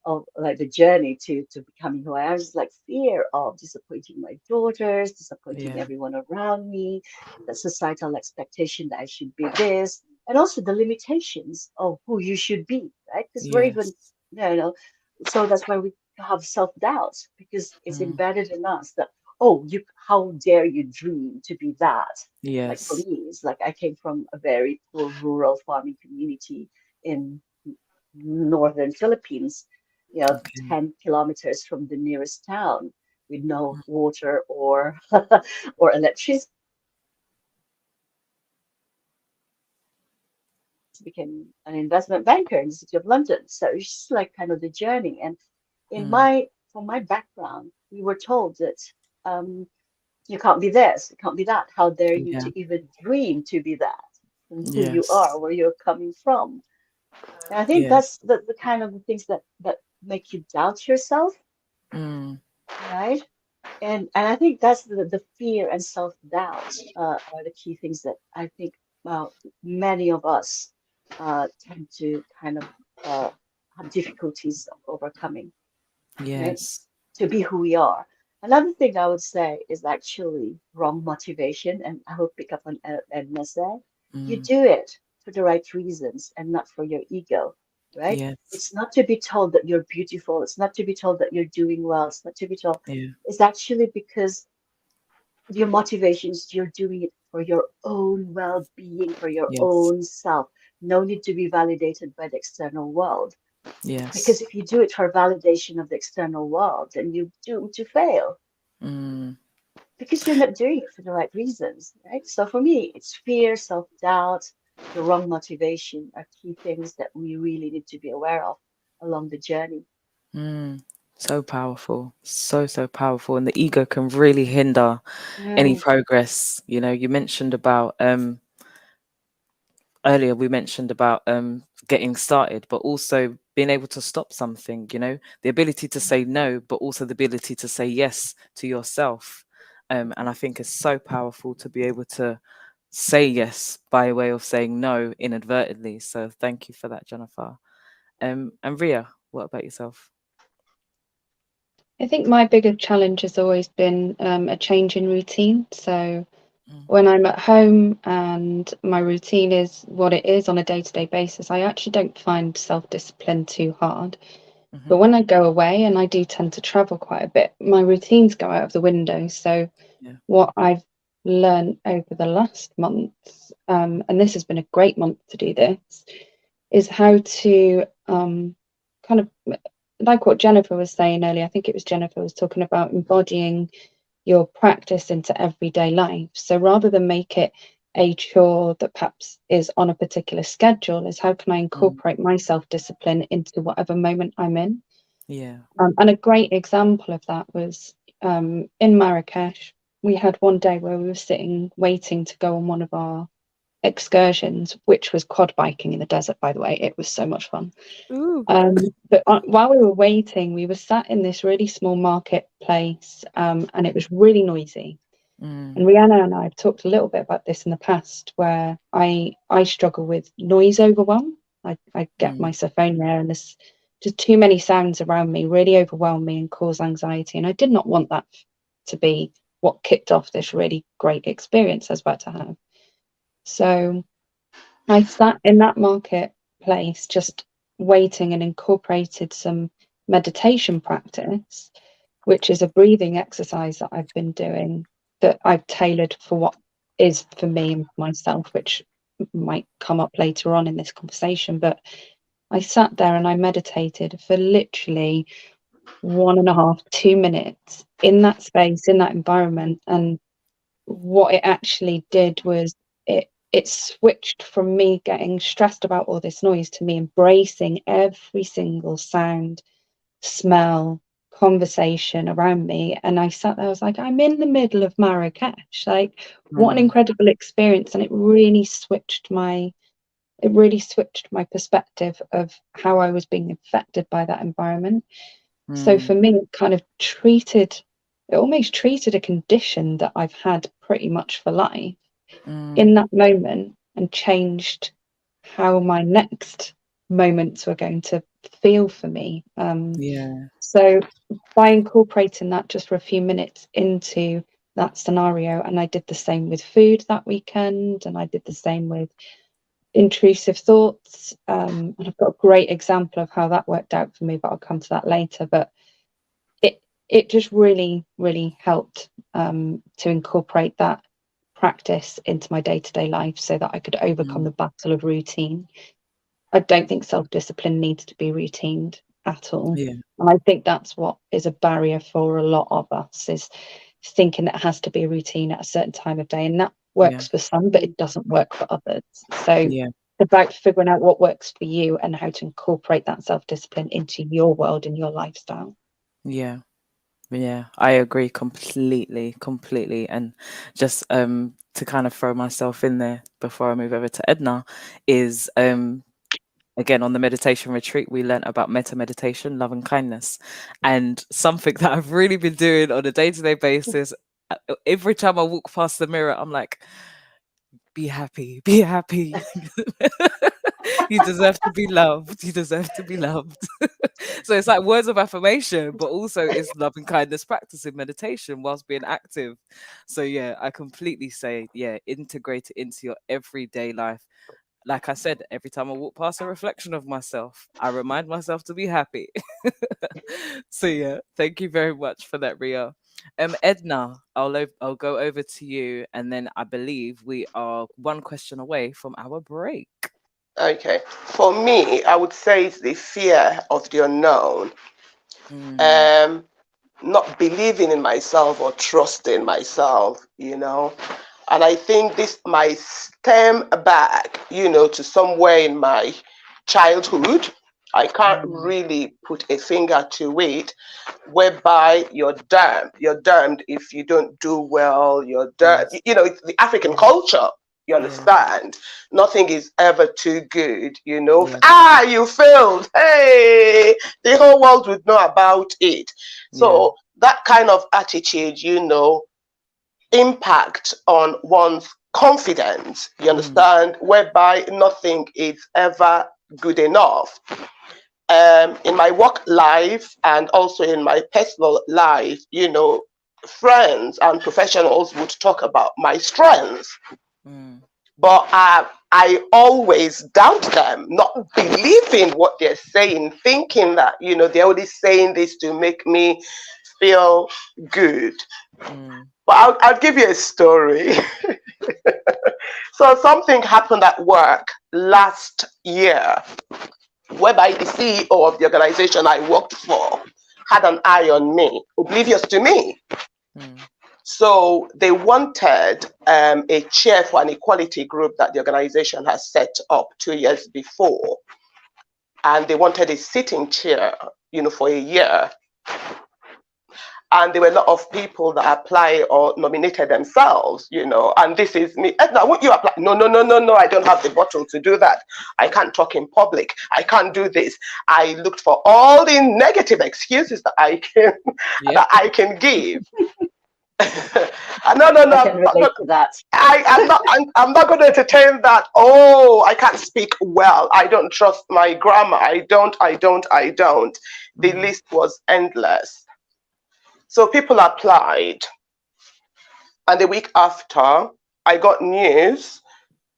of like the journey to becoming who I am. Just like fear of disappointing my daughters, disappointing Yeah. everyone around me, the societal expectation that I should be this, and also the limitations of who you should be, right? Because we're even, Yes. you know, so that's why we have self-doubt, because it's Mm. embedded in us that, oh, you, how dare you dream to be that? Like for Yes. me, it's like I came from a very poor rural farming community in northern Philippines, you know, Okay. 10 kilometers from the nearest town, with no water or or electricity. Became an investment banker in the city of London. So it's just like kind of the journey. And in Mm. my from my background, we were told that um, you can't be this, you can't be that. How dare you Yeah. to even dream to be that? And who you are, Yes. where you're coming from. And I think Yeah. that's the kind of the things that make you doubt yourself, Mm. right? And I think that's the fear and self-doubt are the key things that I think many of us tend to kind of have difficulties of overcoming, right? Yes. To be who we are. Another thing I would say is actually wrong motivation, and I will pick up on Edna said. You Mm. do it for the right reasons and not for your ego, right? Yes. It's not to be told that you're beautiful. It's not to be told that you're doing well. It's not to be told. Yeah. It's actually because your motivations, you're doing it for your own well-being, for your Yes. own self. No need to be validated by the external world. Because Yes. if you do it for validation of the external world, then you're doomed to fail Mm. because you're not doing it for the right reasons, right? So for me, it's fear, self-doubt, the wrong motivation are key things that we really need to be aware of along the journey. Mm. So powerful. So, so powerful. And the ego can really hinder any Mm, progress. You know, you mentioned about earlier we mentioned about getting started, but also being able to stop something, you know, the ability to say no, but also the ability to say yes to yourself. And I think it's so powerful to be able to say yes by way of saying no inadvertently. So thank you for that, Jennifer. And Ria, what about yourself? I think my biggest challenge has always been a change in routine. So Mm. when I'm at home and my routine is what it is on a day-to-day basis, I actually don't find self-discipline too hard. Hmm. But when I go away, and I do tend to travel quite a bit, my routines go out of the window. So Yeah. what I've learned over the last months, and this has been a great month to do this, is how to kind of like what Jennifer was saying earlier. I think it was Jennifer was talking about embodying your practice into everyday life. So rather than make it a chore that perhaps is on a particular schedule, is how can I Mm. incorporate my self-discipline into whatever moment I'm in? Yeah. And a great example of that was in Marrakesh. We had one day where we were sitting waiting to go on one of our excursions, which was quad biking in the desert, by the way. It was so much fun. Ooh. But while we were waiting, we were sat in this really small marketplace, and it was really noisy. Mm. And Rihanna and I have talked a little bit about this in the past, where I struggle with noise overwhelm. I get my Mm. sophomia, and there's just too many sounds around me really overwhelm me and cause anxiety. And I did not want that to be what kicked off this really great experience I was about to have. So I sat in that marketplace just waiting and incorporated some meditation practice, which is a breathing exercise that I've been doing that I've tailored for what is for me and myself, which might come up later on in this conversation. But I sat there and I meditated for literally 1.5, 2 minutes in that space, in that environment. And what it actually did was it it switched from me getting stressed about all this noise to me embracing every single sound, smell, conversation around me. And I sat there, I was like, I'm in the middle of Marrakesh. Like, what an Mm, incredible experience. And it really switched my perspective of how I was being affected by that environment. So mm, for me, it almost treated a condition that I've had pretty much for life mm, in that moment and changed how my next moments were going to feel for me. yeah. So by incorporating that just for a few minutes into that scenario, and I did the same with food that weekend, and I did the same with intrusive thoughts. And I've got a great example of how that worked out for me, but I'll come to that later. But it just really, really helped to incorporate that practice into my day-to-day life so that I could overcome Mm, the battle of routine. I don't think self-discipline needs to be routined at all. yeah. And I think that's what is a barrier for a lot of us, is thinking that it has to be a routine at a certain time of day. And that Yeah. works for some, but it doesn't work for others. So Yeah. it's about figuring out what works for you and how to incorporate that self-discipline into your world and your lifestyle. Yeah. Yeah, I agree completely. And just to kind of throw myself in there before I move over to Edna is again on the meditation retreat we learnt about meta meditation, love and kindness. And something that I've really been doing on a day-to-day basis, every time I walk past the mirror, I'm like, be happy, be happy. You deserve to be loved. You deserve to be loved. So it's like words of affirmation, but also it's love and kindness practicing meditation whilst being active. So yeah, I completely say, yeah, integrate it into your everyday life. Like I said, every time I walk past a reflection of myself, I remind myself to be happy. So yeah, thank you very much for that, Ria. Edna, I'll go over to you, and then I believe we are one question away from our break. Okay. For me, I would say it's the fear of the unknown. Mm, Um, Not believing in myself or trusting myself, And I think this might stem back, to somewhere in my childhood. I can't mm, really put a finger to it, whereby you're damned. You're damned if you don't do well. You're damned. yes, It's the African culture. You yeah, understand? Nothing is ever too good. yeah, You failed. Hey, the whole world would know about it. yeah, So that kind of attitude, impact on one's confidence, you mm, understand, whereby nothing is ever good enough. In my work life and also in my personal life, friends and professionals would talk about my strengths, mm, but I always doubt them, not believing what they're saying, thinking that, they're only saying this to make me feel good. mm, But I'll give you a story. So something happened at work last year, whereby the CEO of the organization I worked for had an eye on me, oblivious to me. mm, So they wanted a chair for an equality group that the organization has set up 2 years before. And they wanted a sitting chair, for a year. And there were a lot of people that apply or nominated themselves, and this is me. Edna, would you apply? No, no, no, no, no, I don't have the bottle to do that. I can't talk in public. I can't do this. I looked for all the negative excuses that I can yep, that I can give. No, no, no, I can relate to that. I'm not going to entertain that. Oh, I can't speak well. I don't trust my grammar. I don't. The mm, list was endless. So people applied. And the week after, I got news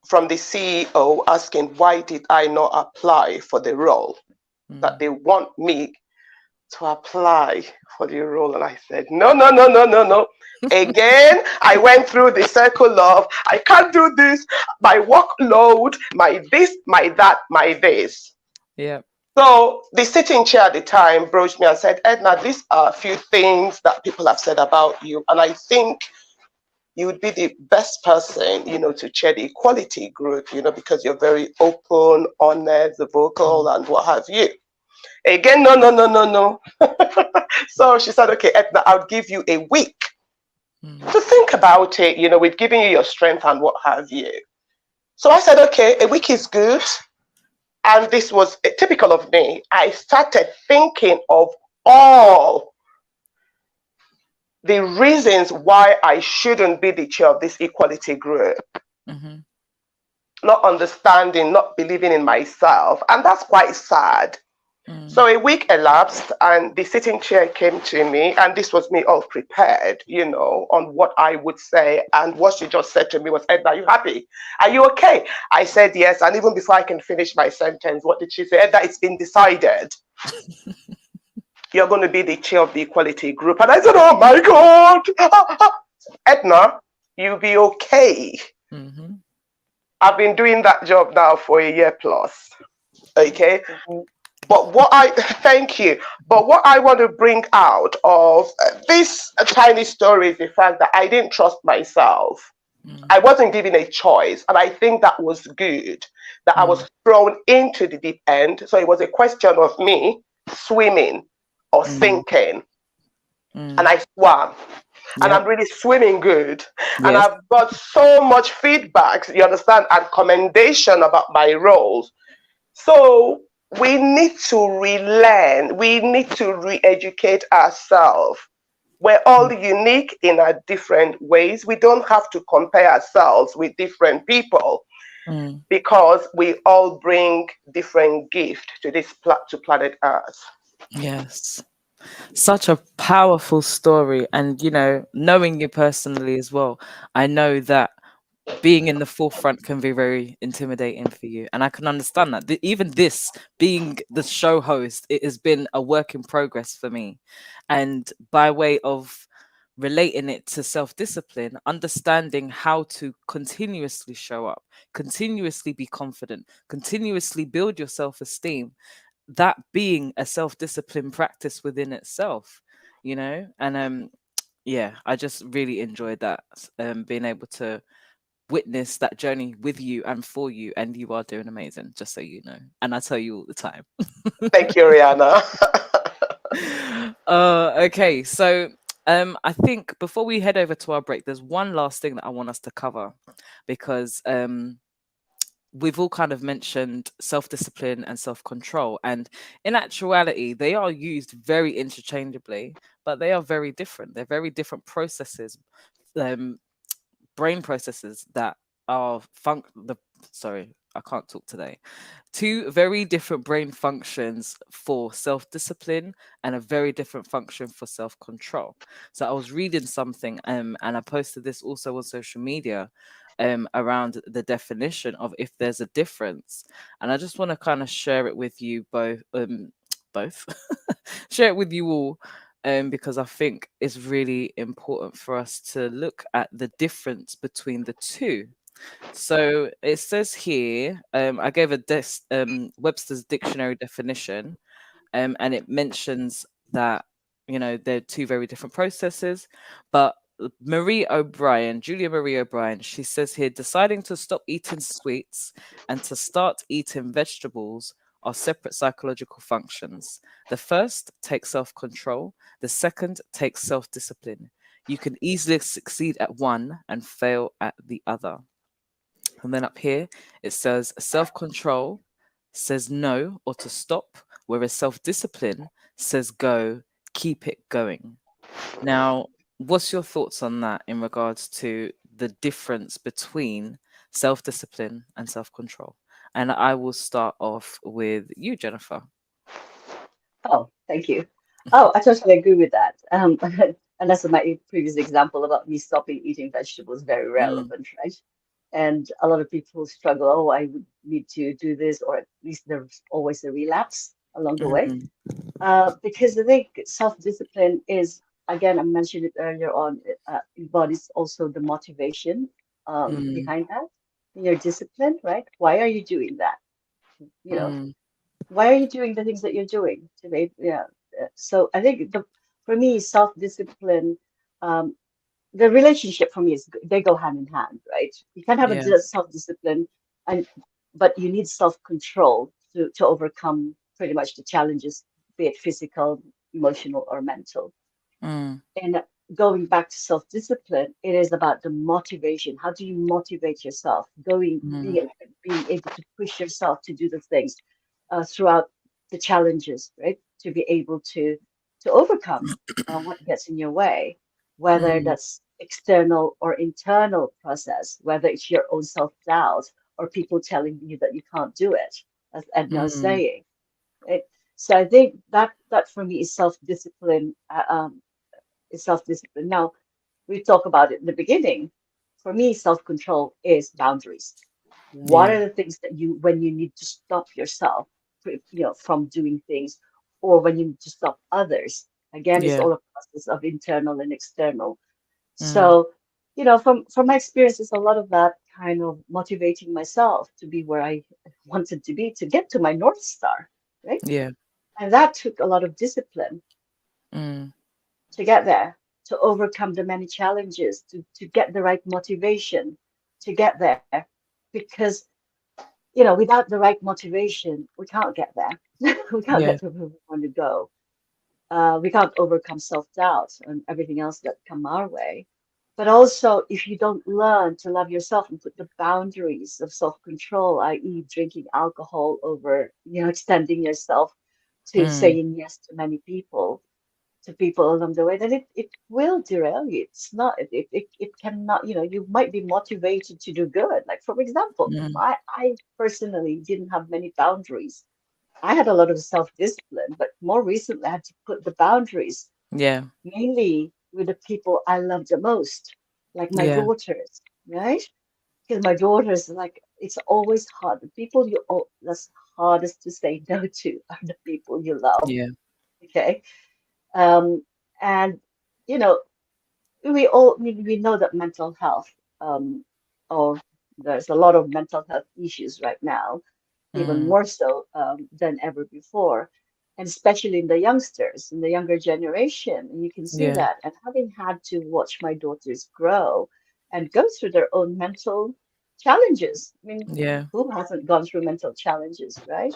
from the CEO asking why did I not apply for the role, that mm, they want me to apply for the role. And I said, no, no, no, no, no, no. Again, I went through the circle of I can't do this, my workload, my this, my that, my this. yep, So the sitting chair at the time broached me and said, Edna, these are a few things that people have said about you. And I think you would be the best person, to chair the equality group, because you're very open, honest, vocal, and what have you. Again, no, no, no, no, no. So she said, okay, Edna, I'll give you a week to think about it, with giving you your strength and what have you. So I said, okay, a week is good. And this was typical of me. I started thinking of all the reasons why I shouldn't be the chair of this equality group. Mm-hmm. Not understanding, not believing in myself. And that's quite sad. So a week elapsed and the sitting chair came to me, and this was me all prepared, on what I would say. And what she just said to me was, Edna, are you happy? Are you okay? I said yes. And even before I can finish my sentence, what did she say? Edna, it's been decided. You're going to be the chair of the equality group. And I said, oh my God. Edna, you'll be okay. Mm-hmm. I've been doing that job now for a year plus. Okay. But thank you. But what I want to bring out of this tiny story is the fact that I didn't trust myself. I wasn't given a choice. And I think that was good, that I was thrown into the deep end. So it was a question of me swimming or sinking. And I swam. And I'm really swimming good. And Yes. I've got so much feedback, you understand, and commendation about my roles. So we need to relearn, we need to re-educate ourselves. We're all unique in our different ways. We don't have to compare ourselves with different people because we all bring different gifts to to planet Earth. Yes. Such a powerful story. And, knowing you personally as well, I know that being in the forefront can be very intimidating for you. And I can understand that. Even this, being the show host, it has been a work in progress for me. And by way of relating it to self-discipline, understanding how to continuously show up, continuously be confident, continuously build your self-esteem, that being a self-discipline practice within itself, and yeah, I just really enjoyed that, being able to witness that journey with you and for you, and you are doing amazing, just so you know, and I tell you all the time. Thank you, Rihanna. Okay, so I think before we head over to our break, there's one last thing that I want us to cover, because we've all kind of mentioned self-discipline and self-control, and in actuality they are used very interchangeably, but they are very different. They're very different processes, um, brain processes that are sorry, I can't talk today. Two very different brain functions for self-discipline and a very different function for self-control. So I was reading something, and I posted this also on social media, around the definition of if there's a difference. And I just want to kind of share it with you both, both share it with you all, because I think it's really important for us to look at the difference between the two. So it says here, I gave a Webster's dictionary definition, and it mentions that, they're two very different processes. But Julia Marie O'Brien, she says here, deciding to stop eating sweets and to start eating vegetables are separate psychological functions. The first takes self-control, the second takes self-discipline. You can easily succeed at one and fail at the other. And then up here, it says self control says no or to stop, whereas self discipline says go, keep it going. Now, what's your thoughts on that in regards to the difference between self discipline and self control? And I will start off with you, Jennifer. Oh, thank you. Oh, I totally agree with that. And that's my previous example about me stopping eating vegetables, very Mm, relevant, right? And a lot of people struggle, oh, I would need to do this, or at least there's always a relapse along the way. mm, Because I think self-discipline is, again, I mentioned it earlier on, embodies also the motivation mm, behind that. Your discipline, right? Why are you doing that? You know, mm, why are you doing the things that you're doing yeah. So I think for me, self-discipline, um, the relationship for me is they go hand in hand, right? You can have a Yeah. self-discipline, and but you need self-control to overcome pretty much the challenges, be it physical, emotional, or mental. Mm, And going back to self-discipline, it is about the motivation. How do you motivate yourself? mm, Being able to push yourself to do the things throughout the challenges, right? To be able to overcome what gets in your way, whether mm, that's external or internal process, whether it's your own self-doubt or people telling you that you can't do it, as Edna was mm, saying. Right? So I think that for me is self-discipline. Is self-discipline. Now, we talk about it in the beginning. For me, self-control is boundaries. What yeah. are the things that when you need to stop yourself, from doing things, or when you need to stop others? Again, it's Yeah. all a process of internal and external. Mm, So, from my experience, it's a lot of that kind of motivating myself to be where I wanted to be, to get to my North Star, right? yeah. And that took a lot of discipline Mm, to get there, to overcome the many challenges, to get the right motivation to get there. Because, without the right motivation, we can't get there. We can't yeah. get to where we want to go. We can't overcome self-doubt and everything else that come our way. But also, if you don't learn to love yourself and put the boundaries of self-control, i.e., drinking alcohol over, extending yourself to Mm, saying yes to people along the way, then it will derail you. It's not, it cannot, you might be motivated to do good. Like, for example, mm, I personally didn't have many boundaries. I had a lot of self-discipline, but more recently I had to put the boundaries, yeah. mainly with the people I love the most, like my Yeah. daughters, right? Because my daughters, like, it's always hard. The people that's hardest to say no to are the people you love, Yeah. okay? Um, and you know, we know that mental health, or there's a lot of mental health issues right now, even Mm, more so than ever before, and especially in the youngsters, in the younger generation. And you can see yeah. that. And having had to watch my daughters grow and go through their own mental challenges. I mean, Yeah. who hasn't gone through mental challenges, right?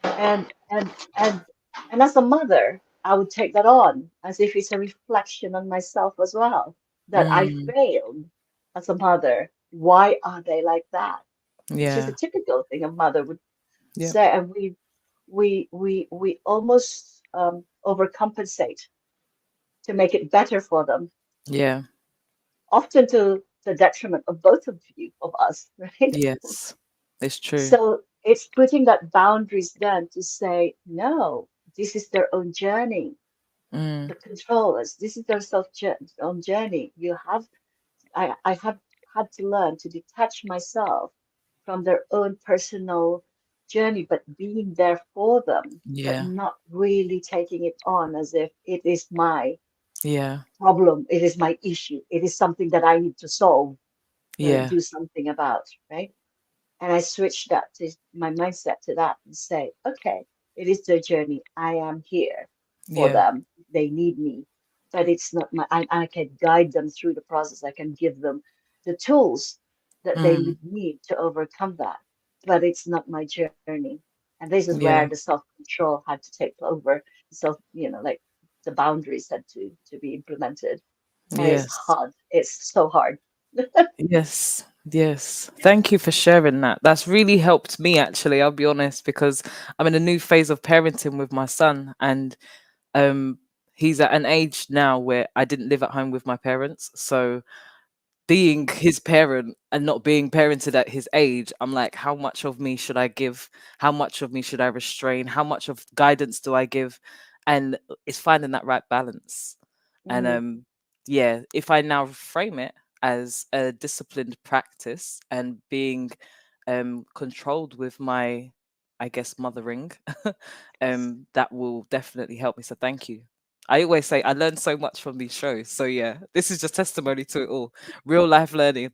And and and and as a mother, I would take that on as if it's a reflection on myself as well, that I Mm, failed as a mother. Why are they like that? It's just a yeah. typical thing a mother would Yeah. say, and we almost overcompensate to make it better for them, Yeah. often to the detriment of both of you, of us, right? Yes. It's true. So it's putting that boundaries then to say, no, this is their own journey. Mm, The controllers, this is their own journey. I have had to learn to detach myself from their own personal journey, but being there for them, but yeah. not really taking it on as if it is my Yeah. problem, it is my issue, it is something that I need to solve, Yeah. do something about, right? And I switched that to my mindset to that and say, okay, it is their journey. I am here for Yeah. them. They need me, but it's not I can guide them through the process. I can give them the tools that they Mm, would need to overcome that, but it's not my journey. And this is where the yeah. self-control had to take over. Like the boundaries had to be implemented. And it's Yes. hard. It's so hard. Yes. Yes. Thank you for sharing that. That's really helped me actually, I'll be honest, because I'm in a new phase of parenting with my son, and um he's at an age now where I didn't live at home with my parents. So being his parent and not being parented at his age, I'm like, how much of me should I give? How much of me should I restrain? How much of guidance do I give? And it's finding that right balance. And Mm, yeah, if I now frame it as a disciplined practice and being controlled with my, I guess, mothering, yes. that will definitely help me. So thank you. I always say I learned so much from these shows. So yeah, this is just testimony to it all. Real life learning.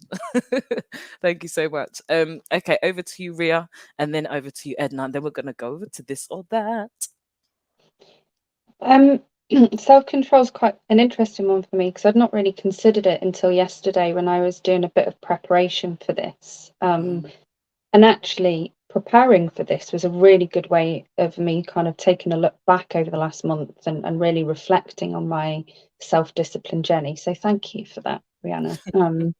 Thank you so much. Okay, over to you, Ria, and then over to you, Edna, and then we're gonna go over to this or that. self-control is quite an interesting one for me because I'd not really considered it until yesterday when I was doing a bit of preparation for this. And actually, preparing for this was a really good way of me kind of taking a look back over the last month and really reflecting on my self-discipline journey. So thank you for that, Rihanna.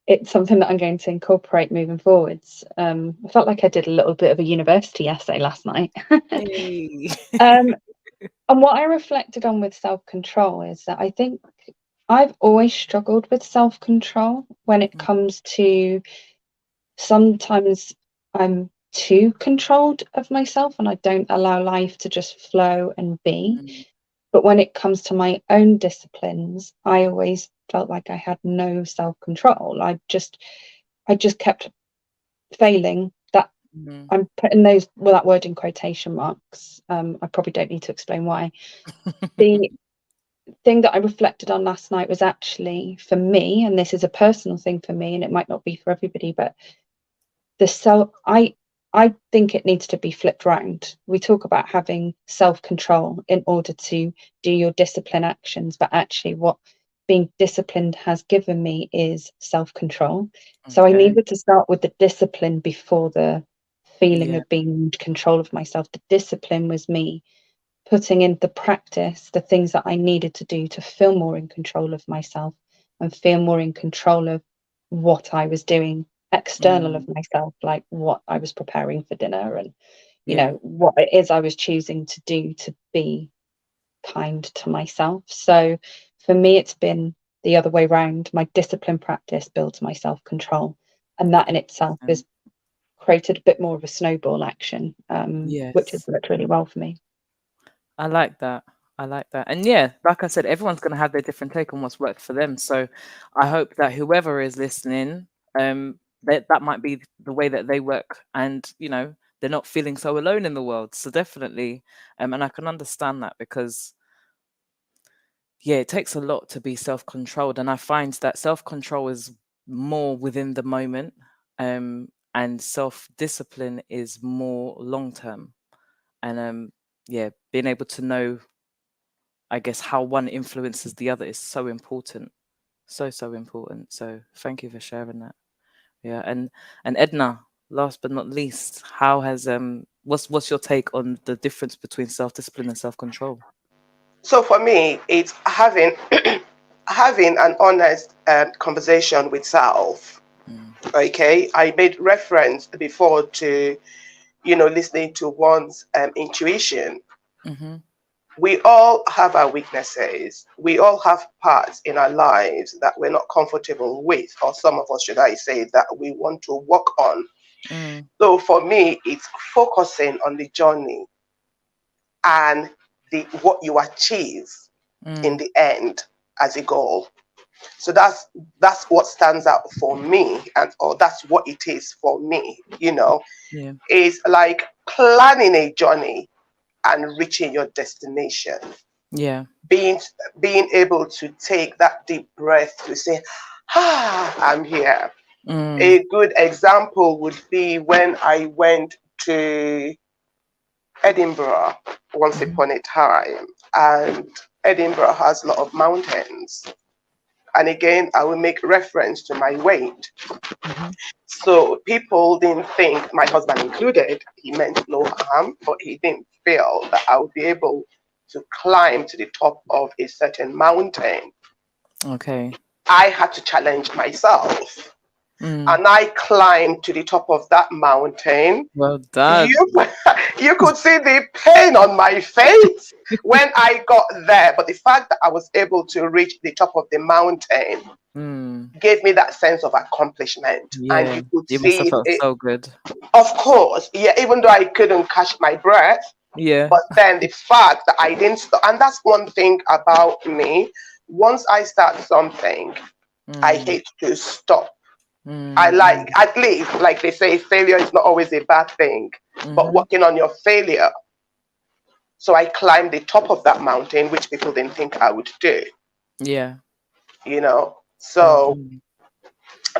It's something that I'm going to incorporate moving forwards. I felt like I did a little bit of a university essay last night. Hey. um, and what I reflected on with self-control is that I think I've always struggled with self-control when it comes to sometimes I'm too controlled of myself and I don't allow life to just flow and be. Mm, But when it comes to my own disciplines, I always felt like I had no self-control. I just kept failing. That mm. I'm putting that word in quotation marks. I probably don't need to explain why. The thing that I reflected on last night was actually for me, and this is a personal thing for me, and it might not be for everybody, but I think it needs to be flipped round. We talk about having self-control in order to do your discipline actions, but actually what being disciplined has given me is self-control. So I Okay. needed to start with the discipline before the feeling Yeah. of being in control of myself. The discipline was me putting in the practice, the things that I needed to do to feel more in control of myself and feel more in control of what I was doing external of Mm, myself, like what I was preparing for dinner and, yeah. what it is I was choosing to do to be kind to myself. So for me, it's been the other way round. My discipline practice builds my self control. And that in itself has Interesting. created a bit more of a snowball action, which has Yes. worked really well for me. I like that. I like that. And yeah, like I said, everyone's going to have their different take on what's worked for them. So I hope that whoever is listening, that might be the way that they work, and they're not feeling so alone in the world. So definitely, and I can understand that because yeah, it takes a lot to be self-controlled, and I find that self-control is more within the moment, and self-discipline is more long-term. And yeah, being able to know, I guess, how one influences the other is so important. So important. So thank you for sharing that. Yeah. And Edna, last but not least, how has what's your take on the difference between self-discipline and self-control? So for me, it's having having an honest conversation with self. Mm. Okay, I made reference before to listening to one's intuition. Mm-hmm. We all have our weaknesses. We all have parts in our lives that we're not comfortable with, or some of us, should I say, that we want to work on. Mm. So for me, it's focusing on the journey and the what you achieve in Mm. the end as a goal. So that's what stands out for me, and or that's what it is for me. Yeah. Is like planning a journey and reaching your destination. Yeah. Being being able to take that deep breath to say, I'm here. Mm. A good example would be when I went to Edinburgh once Mm-hmm. upon a time, and Edinburgh has a lot of mountains. And again, I will make reference to my weight. Mm-hmm. So people didn't think, my husband included, he meant no harm, but he didn't feel that I would be able to climb to the top of a certain mountain. Okay. I had to challenge myself. Mm. And I climbed to the top of that mountain. Well done. You, you could see the pain on my face when I got there. But the fact that I was able to reach the top of the mountain Mm. gave me that sense of accomplishment. And Yeah. you could You must have see felt it, so good. of course, yeah, even though I couldn't catch my breath, Yeah. but then the fact that I didn't stop, and that's one thing about me. Once I start something, I Mm. hate to stop. I Mm. like, Mm. at least, like they say, failure is not always a bad thing, but Mm-hmm. working on your failure. So I climbed the top of that mountain, which people didn't think I would do, Yeah. you know. Well So done.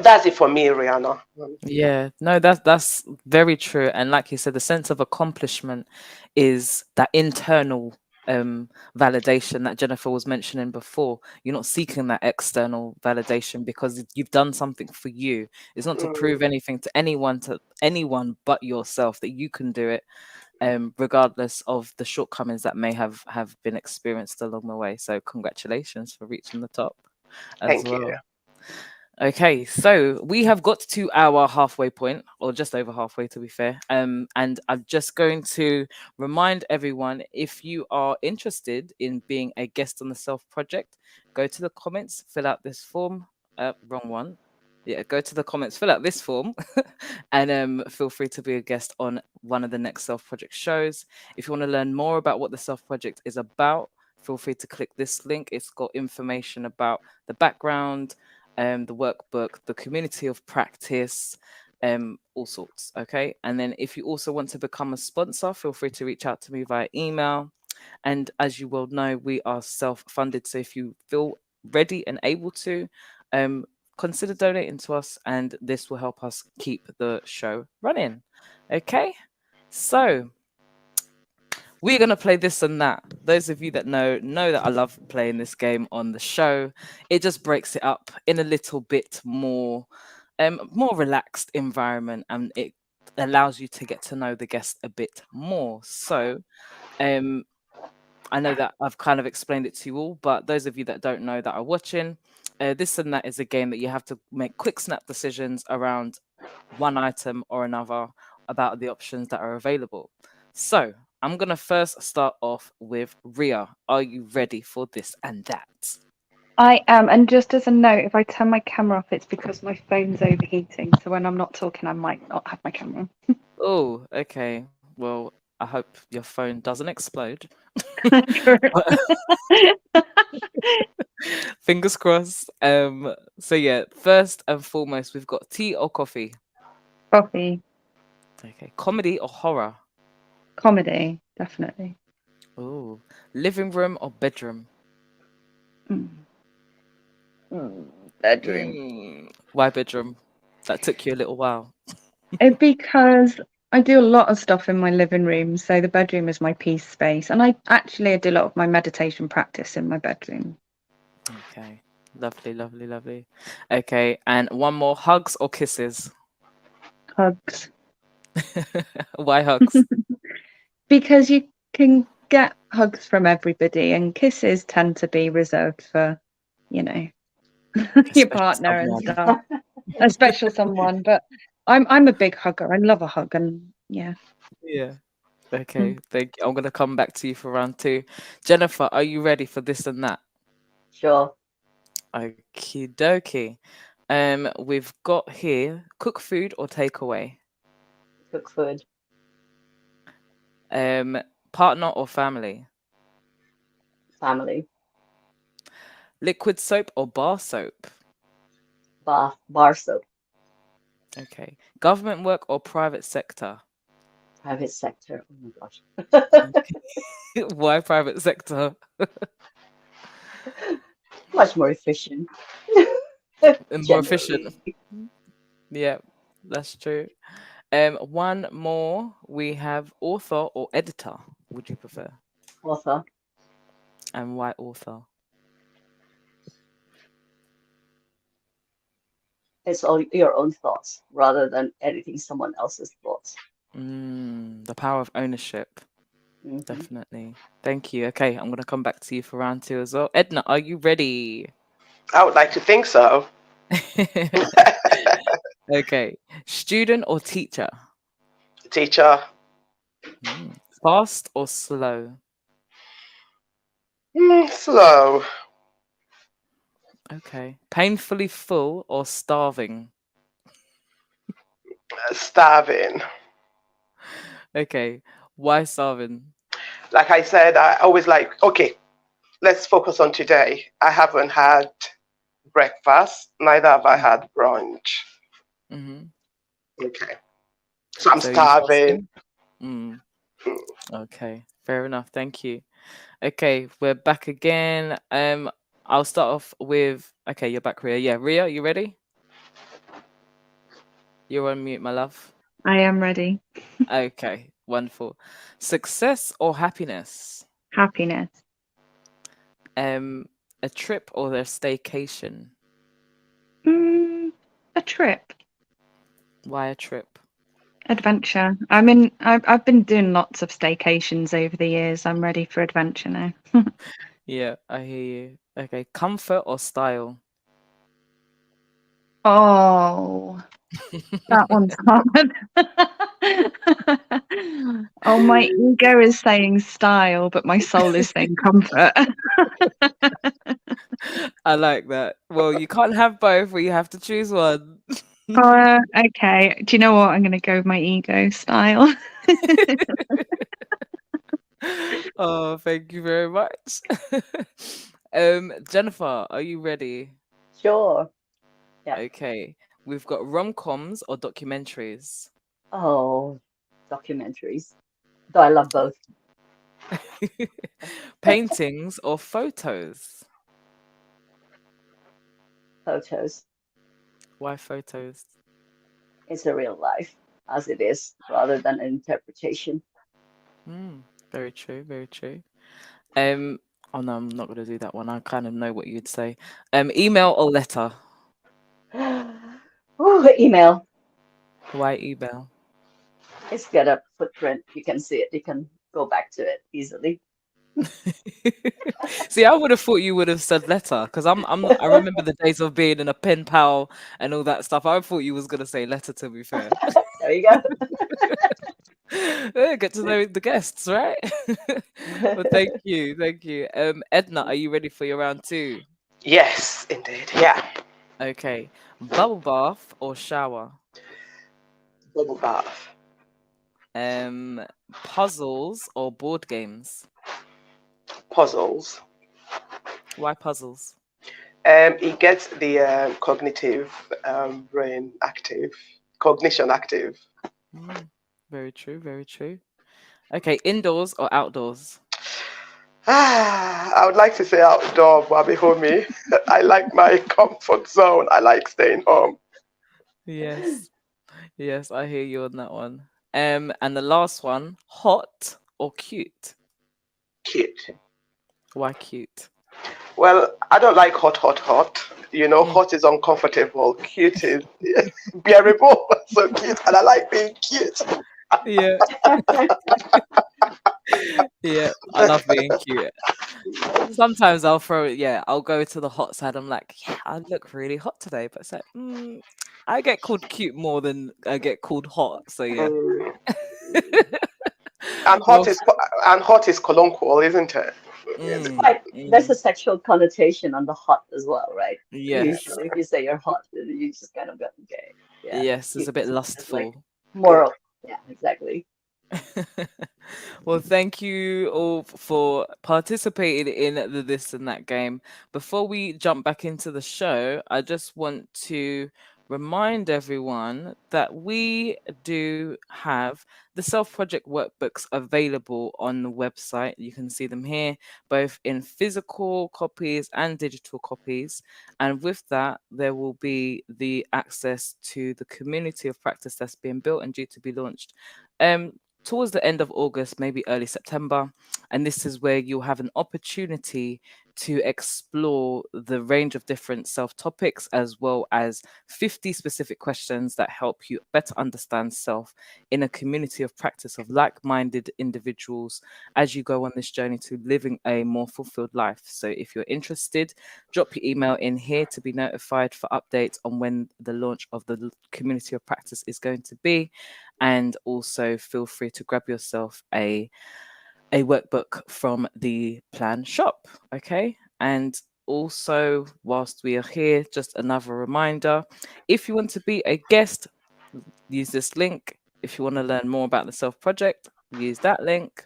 that's it for me, Rihanna. Yeah, no, that's very true. And like you said, the sense of accomplishment is that internal. validation that Jennifer was mentioning before. You're not seeking that external validation because you've done something for you. It's not to prove Mm, anything to anyone but yourself that you can do it, regardless of the shortcomings that may have been experienced along the way. So congratulations for reaching the top as thank you. well. Okay, so we have got to our halfway point, or just over halfway to be fair. And I'm just going to remind everyone, if you are interested in being a guest on the Self Project, go to the comments, fill out this form. Wrong one. Yeah, go to the comments, fill out this form, and feel free to be a guest on one of the next Self Project shows. If you want to learn more about what the Self Project is about, feel free to click this link. It's got information about the background, the workbook, the community of practice, all sorts. Okay. And then if you also want to become a sponsor, feel free to reach out to me via email. And as you well know, we are self-funded. So if you feel ready and able to, um, consider donating to us, and this will help us keep the show running. Okay. So we're gonna play this and that. Those of you that know that I love playing this game on the show. It just breaks it up in a little bit more relaxed environment, and it allows you to get to know the guest a bit more. So um I know that I've kind of explained it to you all, but those of you that don't know that are watching, this and that is a game that you have to make quick snap decisions around one item or another about the options that are available. So I'm going to first start off with Ria. Are you ready for this and that? I am, and just as a note, if I turn my camera off, it's because my phone's overheating. So when I'm not talking, I might not have my camera Oh, okay. Well, I hope your phone doesn't explode. on. Fingers crossed. So yeah, first and foremost, we've got tea or coffee. Coffee, Okay, comedy or horror? comedy, definitely. Oh, living room or bedroom? Mm. Bedroom. Why bedroom? That took you a little while. Because I do a lot of stuff in my living room, so the bedroom is my peace space, and I do a lot of my meditation practice in my bedroom. Okay, lovely, lovely, lovely. Okay, and one more, hugs or kisses? Hugs, Why hugs? because you can get hugs from everybody, and kisses tend to be reserved for, you know, A your special partner and someone. stuff, a special someone. But I'm a big hugger. I love a hug, and yeah. Yeah. Mm. Okay, thank you. I'm gonna come back to you for round two. Jennifer, are you ready for this and that? Sure. Okie dokie. We've got here cook food or takeaway. Cook food. Um, partner or family. Family. Liquid soap or bar soap. Bar soap. Okay. Government work or private sector. Private sector. Oh my gosh. Why private sector? Much more efficient. And more efficient. Generally. Yeah, that's true. One more. We have author or editor. Would you prefer? Author. And why author? It's all your own thoughts rather than editing someone else's thoughts. The power of ownership. Hmm. Definitely. Thank you. Okay, I'm gonna come back to you for round two as well. Edna, are you ready? I would like to think so. Okay. Student or teacher? Teacher, Fast or slow? slow, Okay. Painfully full or starving? starving. Okay. Why starving? Like I said, I always like, okay, let's focus on today. I haven't had breakfast, neither have I had brunch. Mm-hmm. Okay. So I'm So you starving. fasting? Mm, Mm. okay. Fair enough. Thank you. Okay, we're back again. I'll start off with okay, you're back, Ria. Yeah, Ria, you ready? You're on mute, my love. I am ready. Okay, wonderful. Success or happiness? Happiness. Um, a trip or a staycation? A trip. Why a trip? Adventure. I've been doing lots of staycations over the years. I'm ready for adventure now. Yeah, I hear you. Okay, comfort or style? Oh, that one's hard. Oh, my ego is saying style, but my soul is saying comfort. I like that. Well, you can't have both, but you have to choose one. Okay. Do you know what? I'm going to go with my ego style. Oh, thank you very much. Jennifer, are you ready? Sure. Yeah. Okay, we've got rom-coms or documentaries. Oh, documentaries. Though I love both. Paintings or photos? Photos. Why photos? It's a real life as it is, rather than an interpretation. Very true, very true. Um, oh no, I'm not gonna do that one. I kind of know what you'd say. Email or letter? Ooh, email. Why email? It's got a footprint. You can see it. You can go back to it easily. See, I would have thought you would have said letter because I remember the days of being in a pen pal and all that stuff. I thought you was gonna say letter. To be fair, There you go. Yeah, get to know the guests, right? Well, thank you, thank you. Edna, are you ready for your round two? Yes, indeed. Yeah. Okay, bubble bath or shower? Bubble bath. Um, puzzles or board games? Puzzles. Why puzzles? It gets the cognitive brain active, cognition active. Mm, very true, very true. Okay, indoors or outdoors? I would like to say outdoor, but homie. I like my comfort zone. I like staying home. Yes, yes, I hear you on that one. And the last one, hot or cute? Cute. Why cute? Well, I don't like hot, hot, hot. You know, Mm, hot is uncomfortable. Cute is bearable. So cute, and I like being cute. yeah, yeah, I love being cute. Sometimes I'll throw it, yeah, I'll go to the hot side. I'm like, yeah, I look really hot today, but it's like, I get called cute more than I get called hot. So yeah. Mm. And Well, hot is colloquial, isn't it? It's mm, quite, there's a mm, sexual connotation on the hot as well, right? yes, Usually, if you say you're hot, then you just kind of go, okay, yeah, yes, it's cute a bit is like lustful. moral. Yeah, exactly. Well, thank you all for participating in the this and that game. Before we jump back into the show, I just want to remind everyone that we do have the Self Project workbooks available on the website. You can see them here, both in physical copies and digital copies. And with that, there will be the access to the community of practice that's being built and due to be launched. Um, Towards the end of August, maybe early September. And this is where you'll have an opportunity to explore the range of different self topics, as well as 50 specific questions that help you better understand self in a community of practice of like minded individuals as you go on this journey to living a more fulfilled life. So, if you're interested, drop your email in here to be notified for updates on when the launch of the community of practice is going to be. And also feel free to grab yourself a workbook from the plan shop. Okay. And also, whilst we are here, just another reminder, if you want to be a guest, use this link. If you want to learn more about the Self Project, use that link.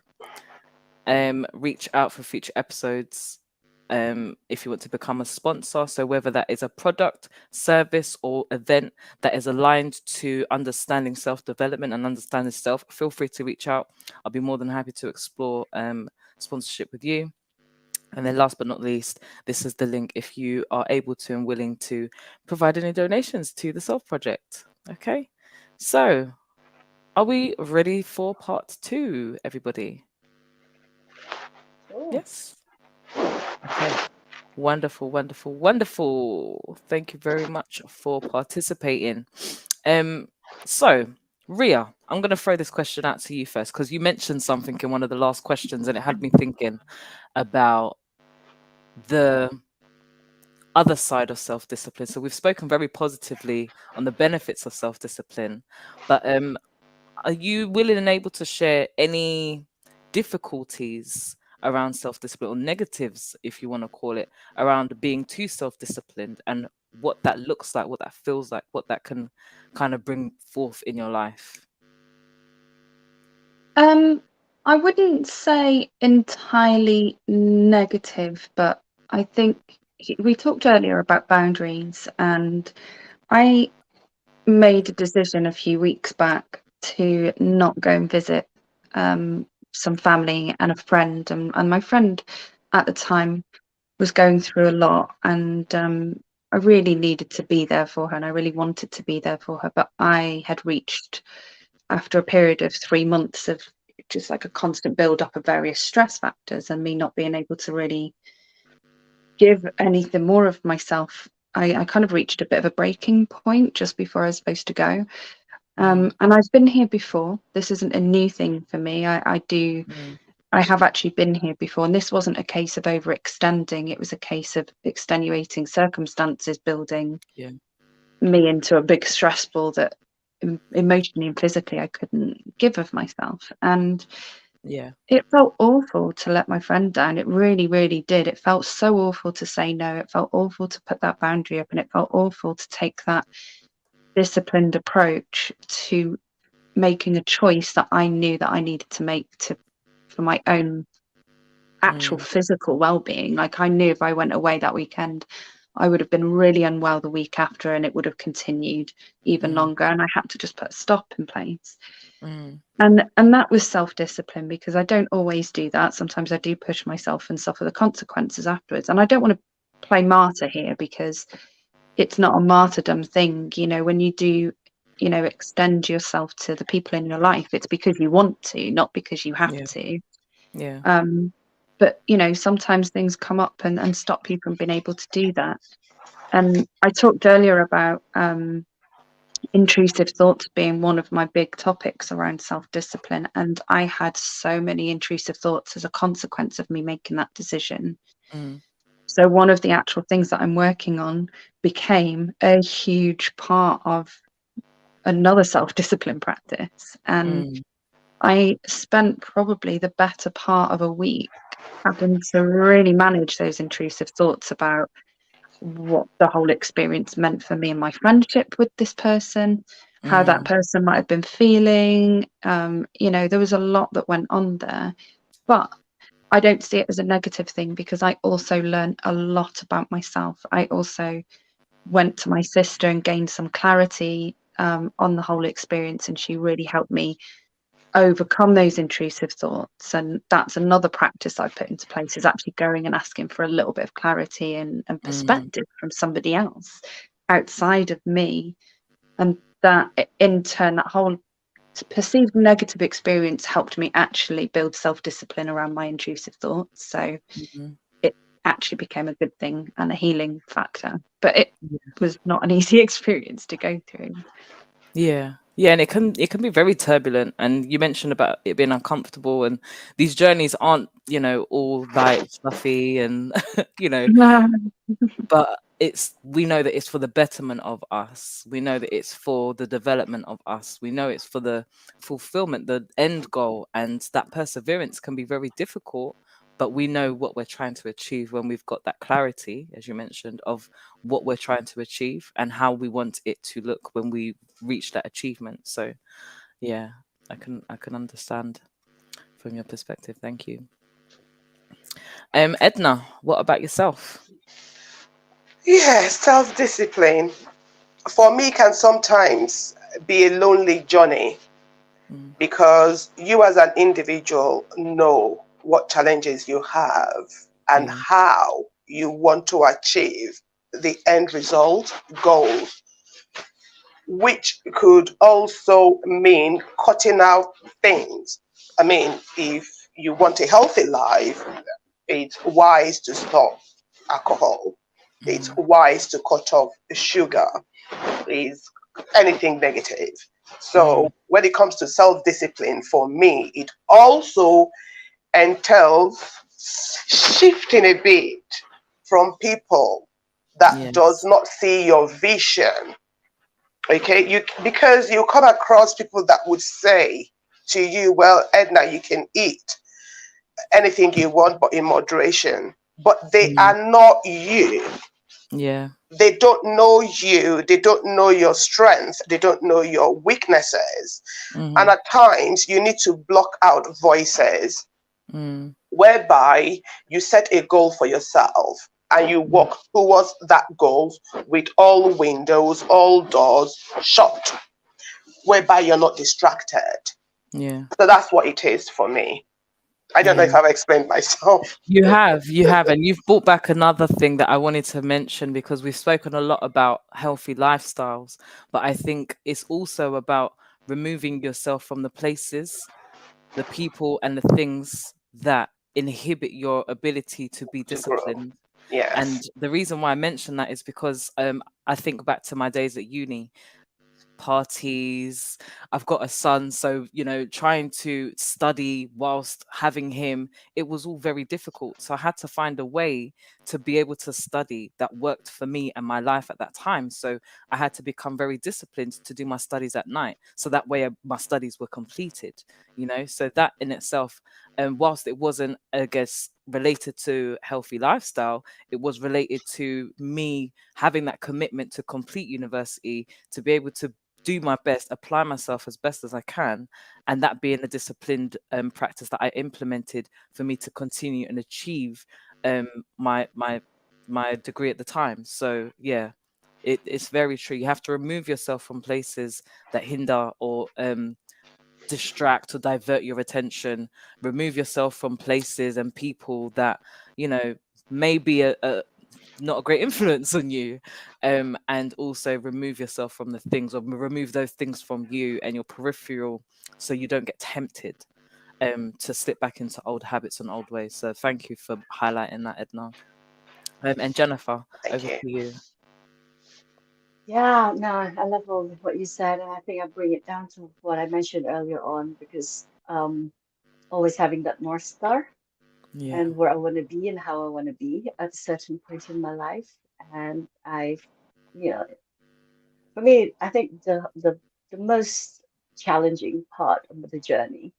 Reach out for future episodes. If you want to become a sponsor, so whether that is a product, service, or event that is aligned to understanding self development and understanding self, feel free to reach out. I'll be more than happy to explore sponsorship with you. And then, last but not least, this is the link if you are able to and willing to provide any donations to the Self Project. Okay, so are we ready for part two, everybody? Yes. Okay. Wonderful, wonderful, wonderful. Thank you very much for participating. Um, so Ria, I'm gonna throw this question out to you first because you mentioned something in one of the last questions and it had me thinking about the other side of self-discipline. So we've spoken very positively on the benefits of self-discipline, but are you willing and able to share any difficulties around self-discipline or negatives, if you want to call it, around being too self-disciplined and what that looks like, what that feels like, what that can kind of bring forth in your life? I wouldn't say entirely negative, but I think we talked earlier about boundaries, and I made a decision a few weeks back to not go and visit some family and a friend, and my friend at the time was going through a lot, and I really needed to be there for her, and I really wanted to be there for her, but I had reached, after a period of 3 months of just like a constant build up of various stress factors and me not being able to really give anything more of myself, I kind of reached a bit of a breaking point just before I was supposed to go. Mm, And I've been here before. This isn't a new thing for me. mm, I have actually been here before, and this wasn't a case of overextending. It was a case of extenuating circumstances building yeah, me into a big stress ball that emotionally and physically I couldn't give of myself. And yeah, it felt awful to let my friend down. It really, really did. It felt so awful to say no. It felt awful to put that boundary up, and it felt awful to take that disciplined approach to making a choice that I knew that I needed to make to for my own actual mm, physical well-being. Like, I knew if I went away that weekend, I would have been really unwell the week after, and it would have continued even mm, longer, and I had to just put a stop in place. mm, And that was self-discipline, because I don't always do that. Sometimes I do push myself and suffer the consequences afterwards. And I don't want to play martyr here, because it's not a martyrdom thing. When you do, extend yourself to the people in your life, it's because you want to, not because you have yeah, to. yeah, Um, but sometimes things come up and stop you from being able to do that. And I talked earlier about intrusive thoughts being one of my big topics around self-discipline, and I had so many intrusive thoughts as a consequence of me making that decision. mm, So one of the actual things that I'm working on became a huge part of another self-discipline practice, and mm, I spent probably the better part of a week having to really manage those intrusive thoughts about what the whole experience meant for me and my friendship with this person, how that mm, person might have been feeling. There was a lot that went on there, but I don't see it as a negative thing, because I also learned a lot about myself. I also went to my sister and gained some clarity on the whole experience, and she really helped me overcome those intrusive thoughts. And that's another practice I put into place, is actually going and asking for a little bit of clarity and mm, perspective from somebody else outside of me. And that in turn, that whole perceived negative experience helped me actually build self-discipline around my intrusive thoughts. So mm, it actually became a good thing and a healing factor, but it yeah. was not an easy experience to go through. Yeah. Yeah, and it can be very turbulent. And you mentioned about it being uncomfortable, and these journeys aren't, all light, fluffy, and you know, but we know that it's for the betterment of us. We know that it's for the development of us. We know it's for the fulfillment, the end goal, and that perseverance can be very difficult, but we know what we're trying to achieve when we've got that clarity, as you mentioned, of what we're trying to achieve and how we want it to look when we reach that achievement. So yeah, I can understand from your perspective. Thank you. Edna, what about yourself? Yeah, self-discipline for me can sometimes be a lonely journey, Mm, because you as an individual know what challenges you have and yeah. how you want to achieve the end result goal, which could also mean cutting out things. I mean, if you want a healthy life, it's wise to stop alcohol. It's wise to cut off sugar. Is anything negative. So when it comes to self-discipline, for me, it also entails shifting a bit from people that does Yes. not see your vision. Okay, you because you come across people that would say to you, well, Edna, you can eat anything you want but in moderation, but they Mm. are not you. Yeah. They don't know you, they don't know your strengths, they don't know your weaknesses. And Mm. at times you need to block out voices Mm. whereby you set a goal for yourself and you Mm. walk towards that goal with all windows, all doors shut, whereby you're not distracted. Yeah. So that's what it is for me. I don't know Yeah. if I've explained myself. You have, and you've brought back another thing that I wanted to mention because we've spoken a lot about healthy lifestyles, but I think it's also about removing yourself from the places, the people, and the things that inhibit your ability to be To grow. disciplined. And Yes. the reason why I mention that is because I think back to my days at uni, parties. I've got a son, so trying to study whilst having him, it was all very difficult. So I had to find a way to be able to study that worked for me and my life at that time. So I had to become very disciplined to do my studies at night. So that way my studies were completed, So that in itself, whilst it wasn't, I guess, related to healthy lifestyle, it was related to me having that commitment to complete university, to be able to do my best, apply myself as best as I can, and that being a disciplined practice that I implemented for me to continue and achieve um, my degree at the time. So yeah, it's very true. You have to remove yourself from places that hinder or distract or divert your attention. Remove yourself from places and people that may be a not a great influence on you, and also remove yourself from the things, or remove those things from you and your peripheral, so you don't get tempted to slip back into old habits and old ways. So thank you for highlighting that, Edna. And Jennifer, Thank over you. to you. Yeah, no, I love all of what you said, and I think I bring it down to what I mentioned earlier on because always having that North Star Yeah. and where I want to be and how I want to be at a certain point in my life. And you know, for me, I think the most challenging part of the journey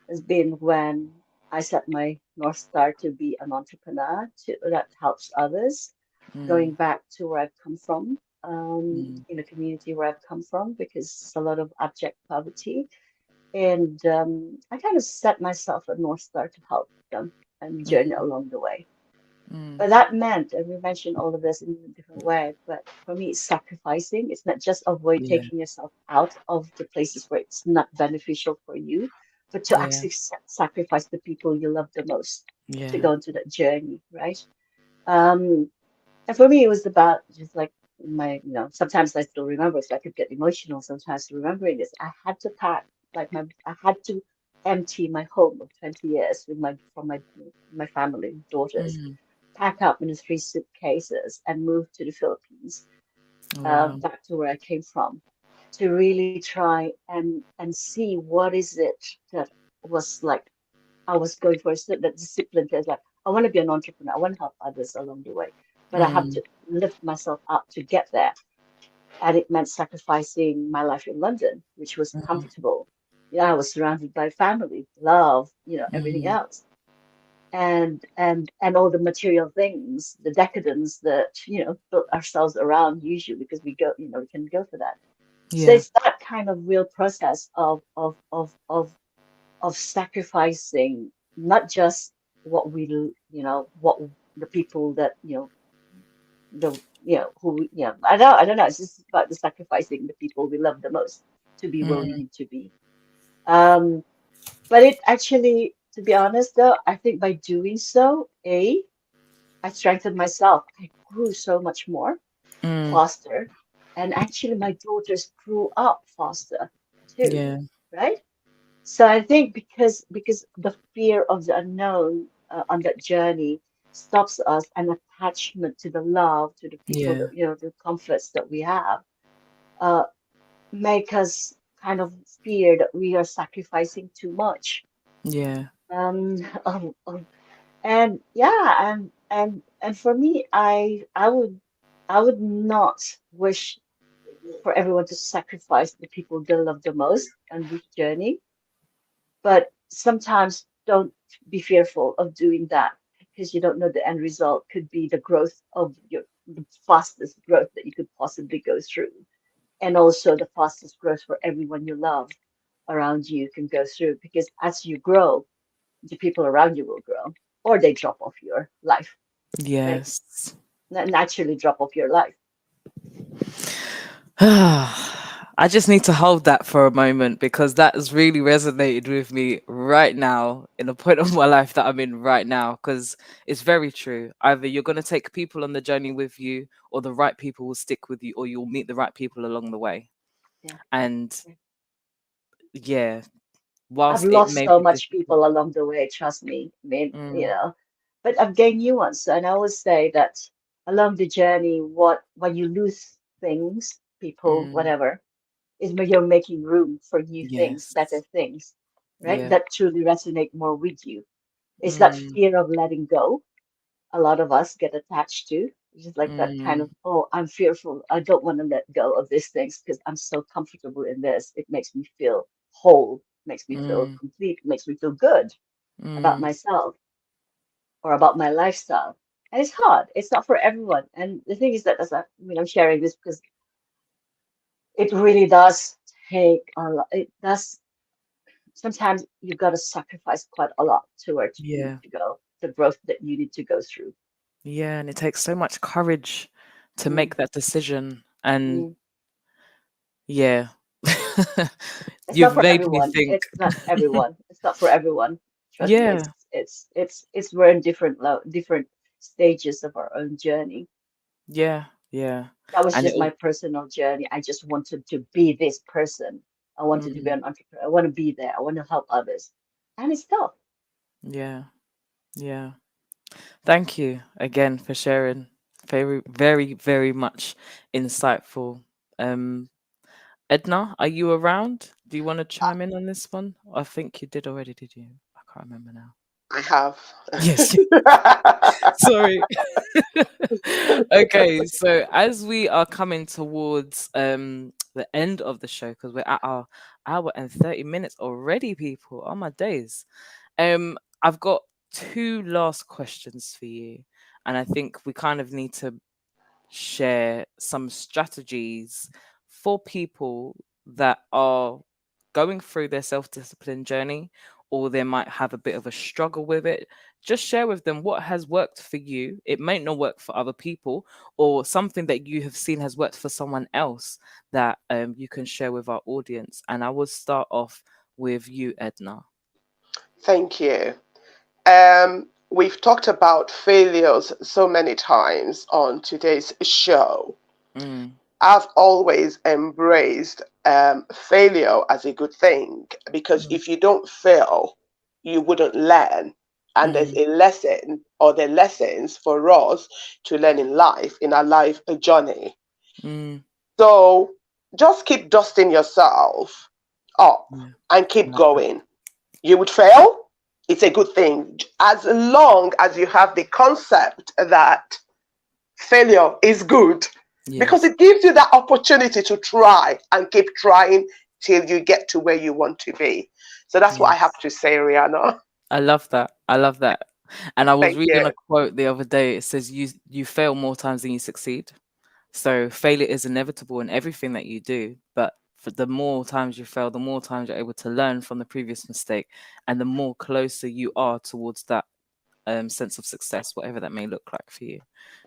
has been when I set my North Star to be an entrepreneur that helps others, going Mm, back to where I've come from, mm, in a community where I've come from, because it's a lot of abject poverty. And I kind of set myself a North Star to help them and journey mm, along the way. mm. But that meant, and we mentioned all of this in a different way, but for me, it's sacrificing. It's not just avoid Yeah. taking yourself out of the places where it's not beneficial for you, but to Yeah. actually sacrifice the people you love the most to Yeah. go into that journey, right? Um, and for me, it was about just like sometimes I still remember, so I could get emotional sometimes remembering this. I had to pack, I had to empty my home of 20 years with from my family, daughters, Mm. pack up in 3 suitcases and move to the Philippines, Wow. back to where I came from, to really try and see what is it that was like I was going for that discipline. Because like I want to be an entrepreneur, I want to help others along the way, but I have Mm, to lift myself up to get there, and it meant sacrificing my life in London, which was mm, comfortable. Yeah, I was surrounded by family, love, everything mm. else and all the material things, the decadence that built ourselves around usually because we can go for that. So Yeah. it's that kind of real process of sacrificing not just what what the people that the who I don't know, it's just about the sacrificing the people we love the most to be where we Mm, need to be. um but it actually, to be honest though, I think by doing so, I strengthened myself. I grew so much more mm. faster. And actually, my daughters grew up faster too, Yeah. right? So I think because the fear of the unknown on that journey stops us, an attachment to the love, to the people Yeah. that, the comforts that we have, uh, make us kind of fear that we are sacrificing too much. Yeah. Um, and yeah, and for me, I would not wish for everyone to sacrifice the people they love the most on this journey, but sometimes don't be fearful of doing that because you don't know the end result could be the growth of the fastest growth that you could possibly go through, and also the fastest growth for everyone you love around you can go through, because as you grow, the people around you will grow, or they drop off your life, right? Yes. Naturally drop off your life. I just need to hold that for a moment because that has really resonated with me right now in the point of my life that I'm in right now. Because it's very true. Either you're going to take people on the journey with you, or the right people will stick with you, or you'll meet the right people along the way. Yeah. And Yeah. yeah, I've whilst it lost may so be much difficult. people along the way, trust me. I mean, Mm, but I've gained new ones. And I always say that along the journey, when you lose things, people, mm, whatever, is when you're making room for new things, better yes. things, right? Yeah. That truly resonate more with you. It's that Mm, fear of letting go a lot of us get attached to. It's just like that kind mm, of, oh, I'm fearful. I don't want to let go of these things because I'm so comfortable in this. It makes me feel whole, makes me feel mm, complete, makes me feel good about mm. myself or about my lifestyle. And it's hard. It's not for everyone. And the thing is that, I'm sharing this because it really does take a lot. It does. Sometimes you've got to sacrifice quite a lot towards you need Yeah. to go, the growth that you need to go through. Yeah. And it takes so much courage to Mm, make that decision. And mm. yeah, It's not you've for made me everyone. think. It's not everyone. It's not for everyone. Trust me. Yeah. It's we're in different stages of our own journey. Yeah. Yeah. That was And just it'll, my personal journey. I just wanted to be this person. I wanted to be mm, an entrepreneur. I want to be there. I want to help others. And it's tough. yeah. Yeah. Thank you again for sharing. Very, very, very much insightful. Um, Edna, are you around? Do you want to chime in on this one? I think you did already, did you? I can't remember now. I have. Yes. Sorry. Okay, so as we are coming towards the end of the show, because we're at our hour and 30 minutes already, people. Oh my days. I've got two last questions for you, and I think we kind of need to share some strategies for people that are going through their self discipline journey, or they might have a bit of a struggle with it. Just share with them what has worked for you. It might not work for other people, or something that you have seen has worked for someone else that you can share with our audience. And I will start off with you, Edna. Thank you. We've talked about failures so many times on today's show. Mm, I've always embraced failure as a good thing, because mm, if you don't fail, you wouldn't learn. And there's mm, a lesson, or the lessons for us to learn in life, in our life journey. mm. So just keep dusting yourself up Yeah, and I keep love that. going. You would fail, it's a good thing. As long as you have the concept that failure is good, because Yes, it gives you that opportunity to try and keep trying till you get to where you want to be. So that's what I have yes. to say, Rihanna. I love that. I love that. And I was Thank reading you. a quote the other day. It says you fail more times than you succeed. So failure is inevitable in everything that you do, but for the more times you fail, the more times you're able to learn from the previous mistake, and the more closer you are towards that sense of success, whatever that may look like for you.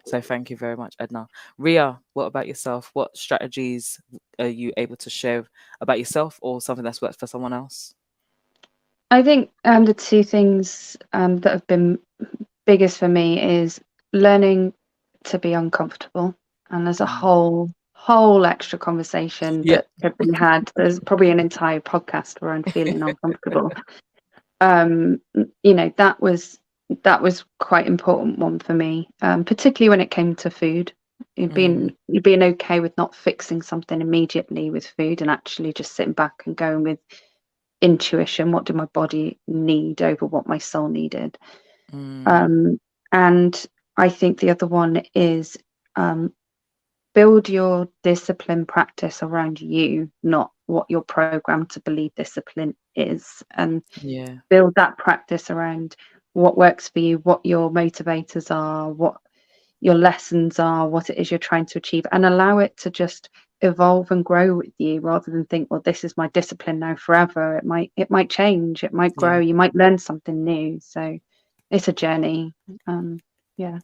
So thank you very much, Edna. Ria, what about yourself? What strategies are you able to share about yourself, or something that's worked for someone else? I think the two things that have been biggest for me is learning to be uncomfortable. And there's a Mm. whole extra conversation Yeah. that could be had. There's probably an entire podcast where I'm feeling uncomfortable. That was that was quite important one for me, particularly when it came to food. Being okay with not fixing something immediately with food and actually just sitting back and going with intuition. What did my body need over what my soul needed? And I think the other one is build your discipline practice around you, not what you're programmed to believe discipline is, and Yeah. build that practice around what works for you, what your motivators are, what your lessons are, what it is you're trying to achieve, and allow it to just evolve and grow with you, rather than think, well, this is my discipline now forever. It might change, it might grow, Yeah. you might learn something new. So it's a journey. Yeah.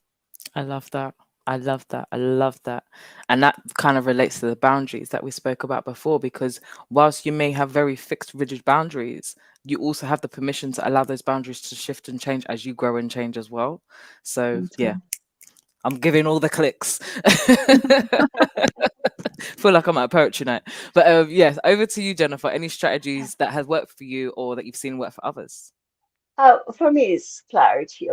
I love that. I love that. I love that. And that kind of relates to the boundaries that we spoke about before, because whilst you may have very fixed, rigid boundaries, you also have the permission to allow those boundaries to shift and change as you grow and change as well. So, yeah, I'm giving all the clicks. Feel like I'm at a poetry night. But yes, over to you, Jennifer. Any strategies that has worked for you or that you've seen work for others? For me, it's clarity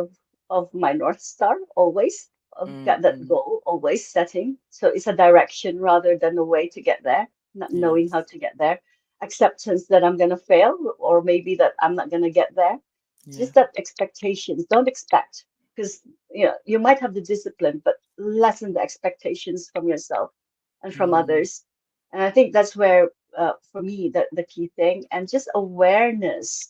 of my North Star always. I've got that Mm-mm. goal always setting. So it's a direction rather than a way to get there, not knowing how Yes. to get there. Acceptance that I'm going to fail or maybe that I'm not going to get there. Yeah. Just that expectations. Don't expect because you might have the discipline, but lessen the expectations from yourself and from Mm, others. And I think that's where, for me, the key thing and just awareness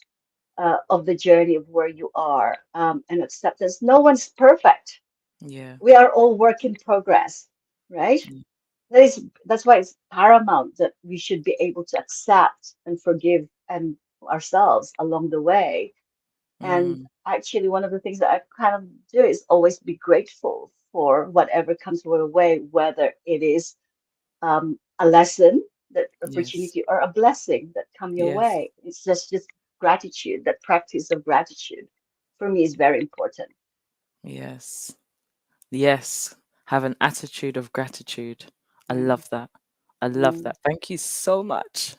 of the journey of where you are and acceptance. No one's perfect. yeah. We are all work in progress, right? Mm, That's why it's paramount that we should be able to accept and forgive and ourselves along the way. And mm, actually, one of the things that I kind of do is always be grateful for whatever comes our way, whether it is a lesson, that yes. opportunity, or a blessing that come your Yes. way. It's just gratitude. That practice of gratitude for me is very important. Yes. Yes. Have an attitude of gratitude. I Mm, love that. I love mm. that. Thank you so much.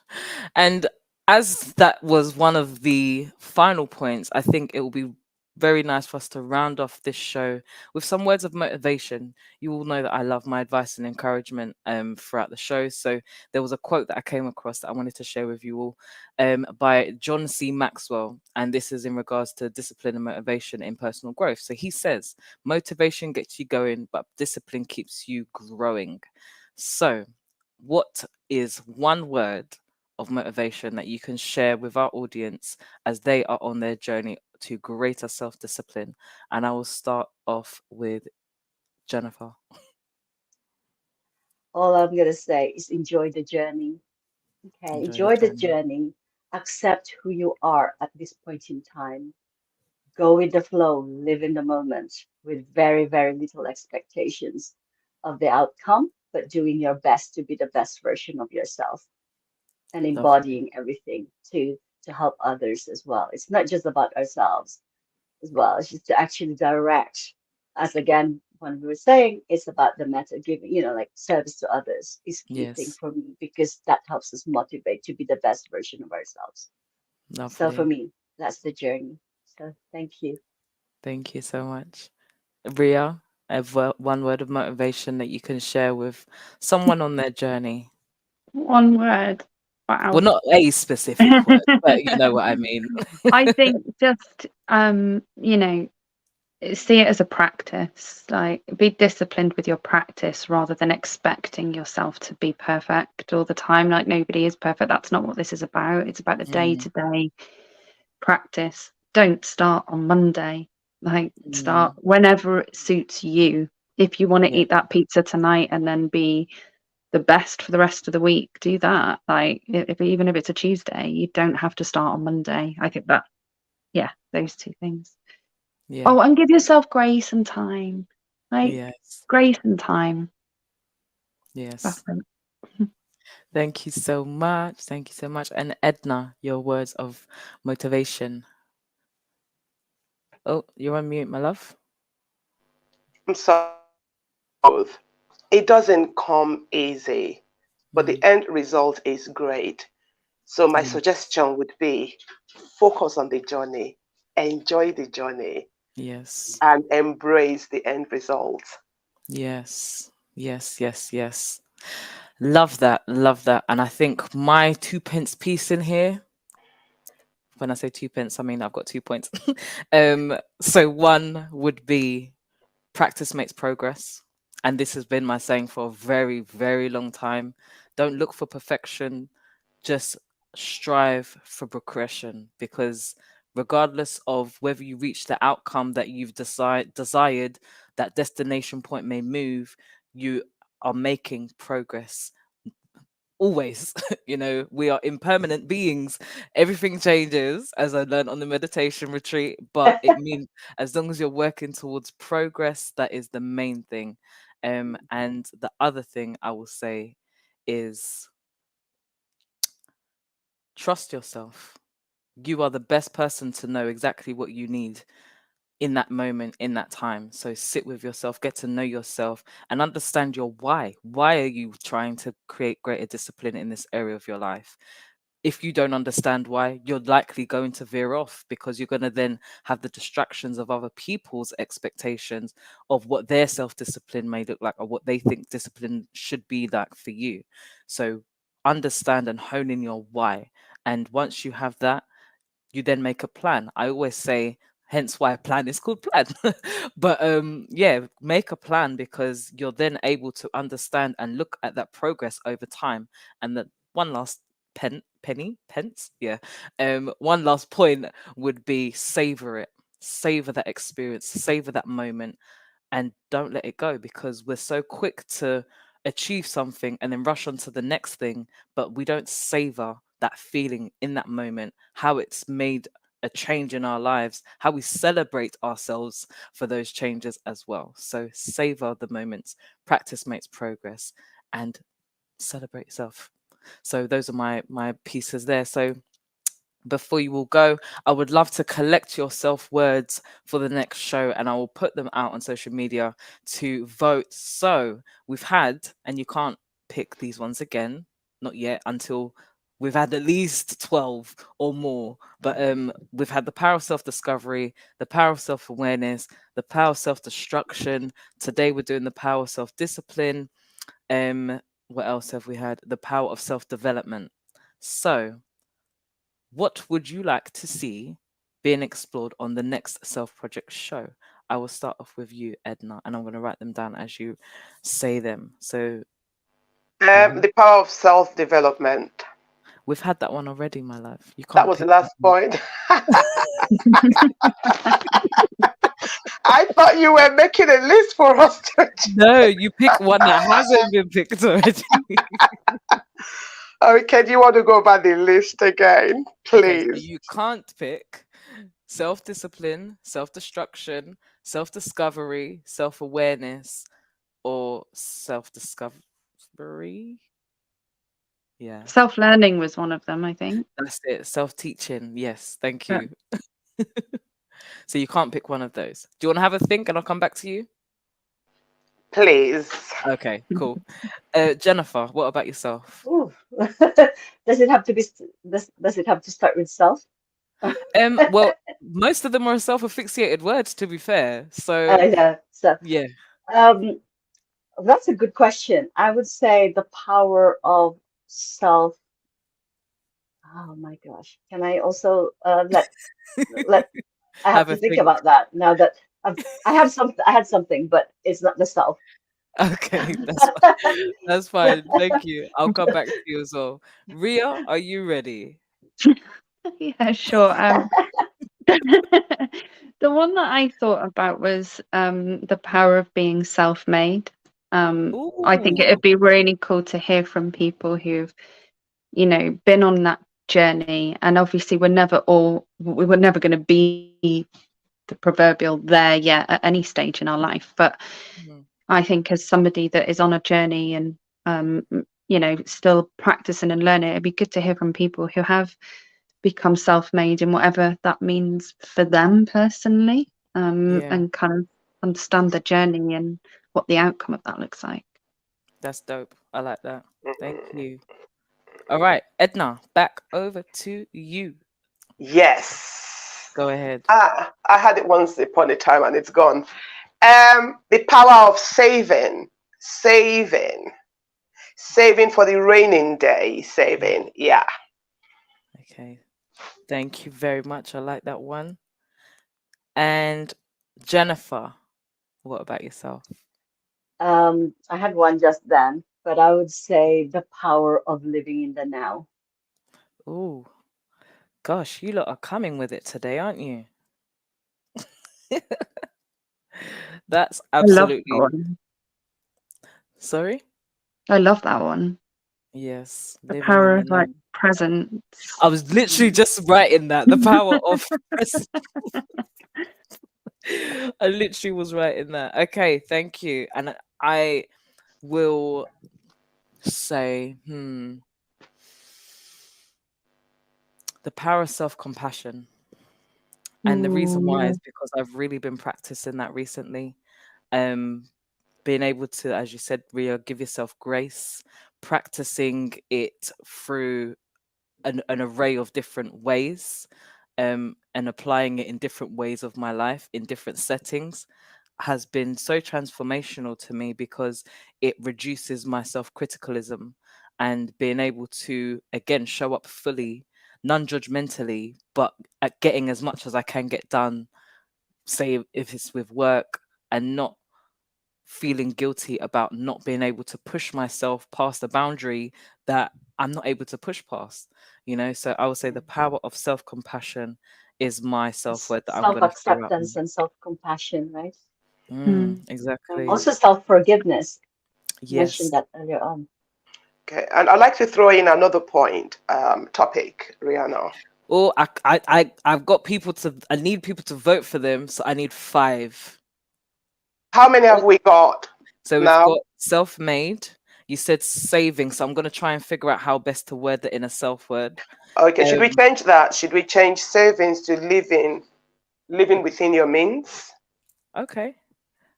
And as that was one of the final points, I think it will be very nice for us to round off this show with some words of motivation. You all know that I love my advice and encouragement throughout the show. So there was a quote that I came across that I wanted to share with you all by John C. Maxwell. And this is in regards to discipline and motivation in personal growth. So he says, motivation gets you going, but discipline keeps you growing. So, what is one word of motivation that you can share with our audience as they are on their journey to greater self discipline? And I will start off with Jennifer. All I'm going to say is enjoy the journey. Okay, Enjoy the enjoy the journey. journey. Accept who you are at this point in time. Go with the flow, live in the moment with very, very little expectations of the outcome, but doing your best to be the best version of yourself and Lovely. embodying everything to help others as well. It's not just about ourselves as well. It's just to actually direct. As again, when we were saying, it's about the meta giving, like service to others is key thing Yes. for me because that helps us motivate to be the best version of ourselves. So for Lovely. me, that's the journey. So thank you. Thank you so much. Ria, one word of motivation that you can share with someone on their journey. One word. Well, Wow. not a specific word, but you know what I mean. I think just see it as a practice. Like, be disciplined with your practice rather than expecting yourself to be perfect all the time. Like, nobody is perfect. That's not what this is about. It's about the day Mm, to day practice. Don't start on Monday. Like, start mm, whenever it suits you. If you want to yeah, eat that pizza tonight and then be the best for the rest of the week, do that. Like, even if it's a Tuesday, you don't have to start on Monday. I think that, yeah, those two things. yeah, Oh, and give yourself grace and time. Like, yes, grace and time. That's yes. it. Thank you so much. Thank you so much. And Edna, your words of motivation. Oh, you're on mute, my love. I'm sorry, both. It doesn't come easy, but the Mm, end result is great. So my yeah, suggestion would be focus on the journey, enjoy the journey. Yes. and embrace the end result. Yes. Yes. Yes. Yes. Love that. Love that. And I think my two pence piece in here, when I say two pence, I mean I've got 2 points. So one would be practice makes progress. And this has been my saying for a very, very long time. Don't look for perfection, just strive for progression, because regardless of whether you reach the outcome that you've desired, that destination point may move, you are making progress always. We are impermanent beings. Everything changes, as I learned on the meditation retreat, but it means as long as you're working towards progress, that is the main thing. And the other thing I will say is trust yourself. You are the best person to know exactly what you need in that moment, in that time. So sit with yourself, get to know yourself, and understand your why. Why are you trying to create greater discipline in this area of your life? If you don't understand why, you're likely going to veer off, because you're going to then have the distractions of other people's expectations of what their self discipline may look like, or what they think discipline should be like for you. So understand and hone in your why. And once you have that, you then make a plan. I always say, hence why a plan is called plan. But yeah, make a plan, because you're then able to understand and look at that progress over time. And that one last pence, yeah. One last point would be savor it, savor that experience, savor that moment, and don't let it go, because we're so quick to achieve something and then rush on to the next thing, but we don't savor that feeling in that moment, how it's made a change in our lives, how we celebrate ourselves for those changes as well. So savor the moments, practice makes progress, and celebrate yourself. So those are my pieces there. So before you will go, I would love to collect your self words for the next show, and I will put them out on social media to vote. So we've had, and you can't pick these ones again, not yet, until we've had at least 12 or more. But we've had the power of self discovery, the power of self awareness, the power of self destruction. Today we're doing the power of self discipline. What else have we had? The power of self development. So, what would you like to see being explored on the next Self Project show? I will start off with you, Edna, and I'm going to write them down as you say them. So, go ahead. The power of self development. We've had that one already, my love. You That can't was the pick last something. point. I thought you were making a list for us to. No, you pick one that hasn't been picked already. Okay, do you want to go over the list again, Okay, so please? you can't pick self discipline, self destruction, self discovery, self awareness, or self discovery. Yeah. Self-learning was one of them, I think. That's it. Self-teaching. Yes. Thank Yeah. you. So you can't pick one of those. Do you want to have a think and I'll come back to you? Please. Okay, cool. Jennifer, what about yourself? Ooh. Does it have to be, does it have to start with self? Well, most of them are self-asphyxiated words, to be fair. So Yeah. So, yeah. um, that's a good question. I would say the power of self. Oh my gosh. Can I also let I have Have to a think think. about that now that I have something. I had something, but it's not the self. Okay, that's fine. That's fine. Thank you. I'll come back to you as well. Ria, are you ready? Yeah, sure. The one that I thought about was the power of being self-made. I think Ooh. it'd be really cool to hear from people who've, been on that journey. And obviously, we were never going to be the proverbial there yet at any stage in our life. But Mhm. I think as somebody that is on a journey and still practicing and learning, it'd be good to hear from people who have become self-made in whatever that means for them personally, Yeah, and kind of understand the journey and what the outcome of that looks like. that's dope. I like that. Thank you. All right, Edna, back over to you. Yes. Go ahead. I had it once upon a time and it's gone. The power of saving, saving for the raining day, saving. Yeah. Okay. Thank you very much. I like that one. And Jennifer, what about yourself? I had one just then, but I would say the power of living in the now. Oh, gosh, you lot are coming with it today, aren't you? That's I love that absolutely one. sorry. I love that one. Yes, The living in power the of like now. presence. I was literally Mm. just writing that. The power of I literally was writing that. Okay, thank you. And I will say, the power of self-compassion. And the reason why is Ooh, because I've really been practicing that recently. Um, being able to, as you said, Ria, give yourself grace, practicing it through an array of different ways, and applying it in different ways of my life in different settings has been so transformational to me because it reduces my self-criticism and being able to again show up fully, non-judgmentally, but at getting as much as I can get done, say if it's with work, and not feeling guilty about not being able to push myself past the boundary that I'm not able to push past, So I would say the power of self compassion is my self word that I'm going to throw out Self-acceptance and self-compassion, right? there. mm. Exactly. Also self-forgiveness. Mentioned Yes. that earlier on. Okay. And I'd like to throw in another point, topic, Rihanna. Or I've got people to, I need people to vote for them. So I need five. How many have Oh, we got so we've now? got self made. You said saving. So I'm going to try and figure out how best to word it in a self word. Okay, should we Um, change that? Should we change savings to living within your means? okay.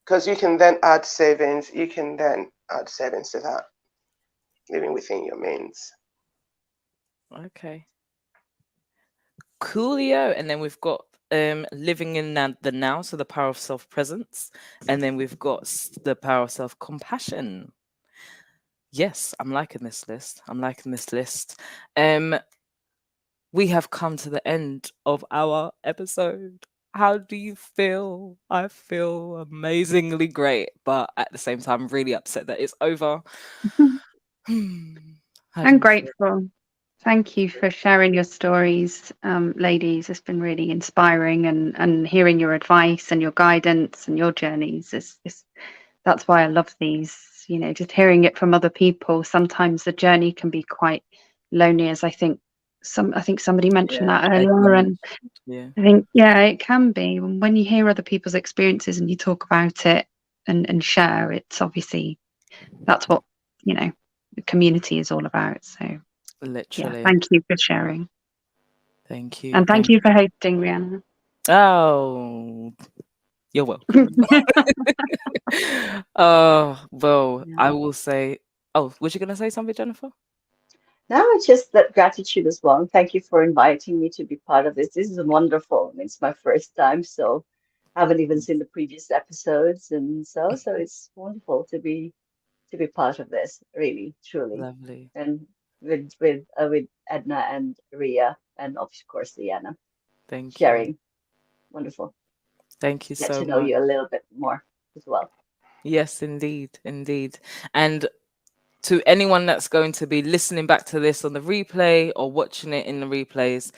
Because you can then add savings. You can then add savings to that, living within your means. Okay. Coolio, and then we've got living in the now, so the power of self-presence, and then we've got the power of self-compassion. Yes, I'm liking this list. I'm liking this list. Um, we have come to the end of our episode. How do you feel? I feel amazingly great, but at the same time, really upset that it's over. How do I'm you feel? grateful. Thank you for sharing your stories, ladies. It's been really inspiring, and hearing your advice and your guidance and your journeys is that's why I love these. Just hearing it from other people. Sometimes the journey can be quite lonely, as I think somebody mentioned Yeah, that Edna earlier, and mentioned. Yeah, I think, yeah, it can be. When you hear other people's experiences and you talk about it and share, it's obviously that's what the community is all about. So yeah, literally. thank you for sharing. Thank you. And thank Thank you for hosting, Rihanna. Oh, you're welcome. Oh, well, Yeah. I will say, oh, was you going to say something, Jennifer? Now it's just that gratitude as well. Thank you for inviting me to be part of this. This is wonderful. It's my first time, so I haven't even seen the previous episodes, and so it's wonderful to be part of this, really, truly, Lovely. and with Edna and Ria, and of course Liana Thank you. sharing. Wonderful Thank you to get so to know much. you a little bit more as well. Yes, indeed. Indeed. And to anyone that's going to be listening back to this on the replay or watching it in the replays,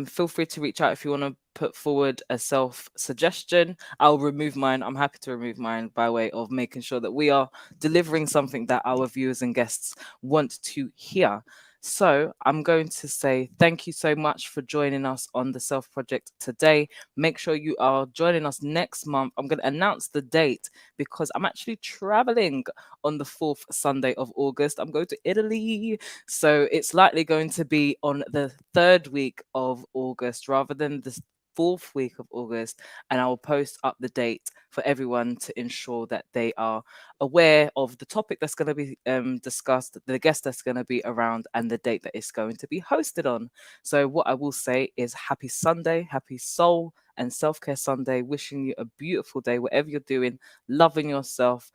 feel free to reach out if you want to put forward a self suggestion. I'll remove mine. I'm happy to remove mine by way of making sure that we are delivering something that our viewers and guests want to hear. So I'm going to say thank you so much for joining us on the Self Project today. Make sure you are joining us next month. I'm going to announce the date because I'm actually traveling on the fourth Sunday of August. I'm going to Italy. So it's likely going to be on the third week of August rather than the 4th week of August, and I will post up the date for everyone to ensure that they are aware of the topic that's going to be discussed, the guest that's going to be around, and the date that it's going to be hosted on. So, what I will say is happy Sunday, happy Soul and Self Care Sunday. Wishing you a beautiful day, whatever you're doing, loving yourself,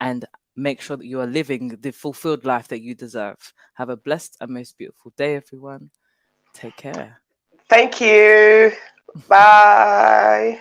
and make sure that you are living the fulfilled life that you deserve. Have a blessed and most beautiful day, everyone. Take care. Thank you. Bye.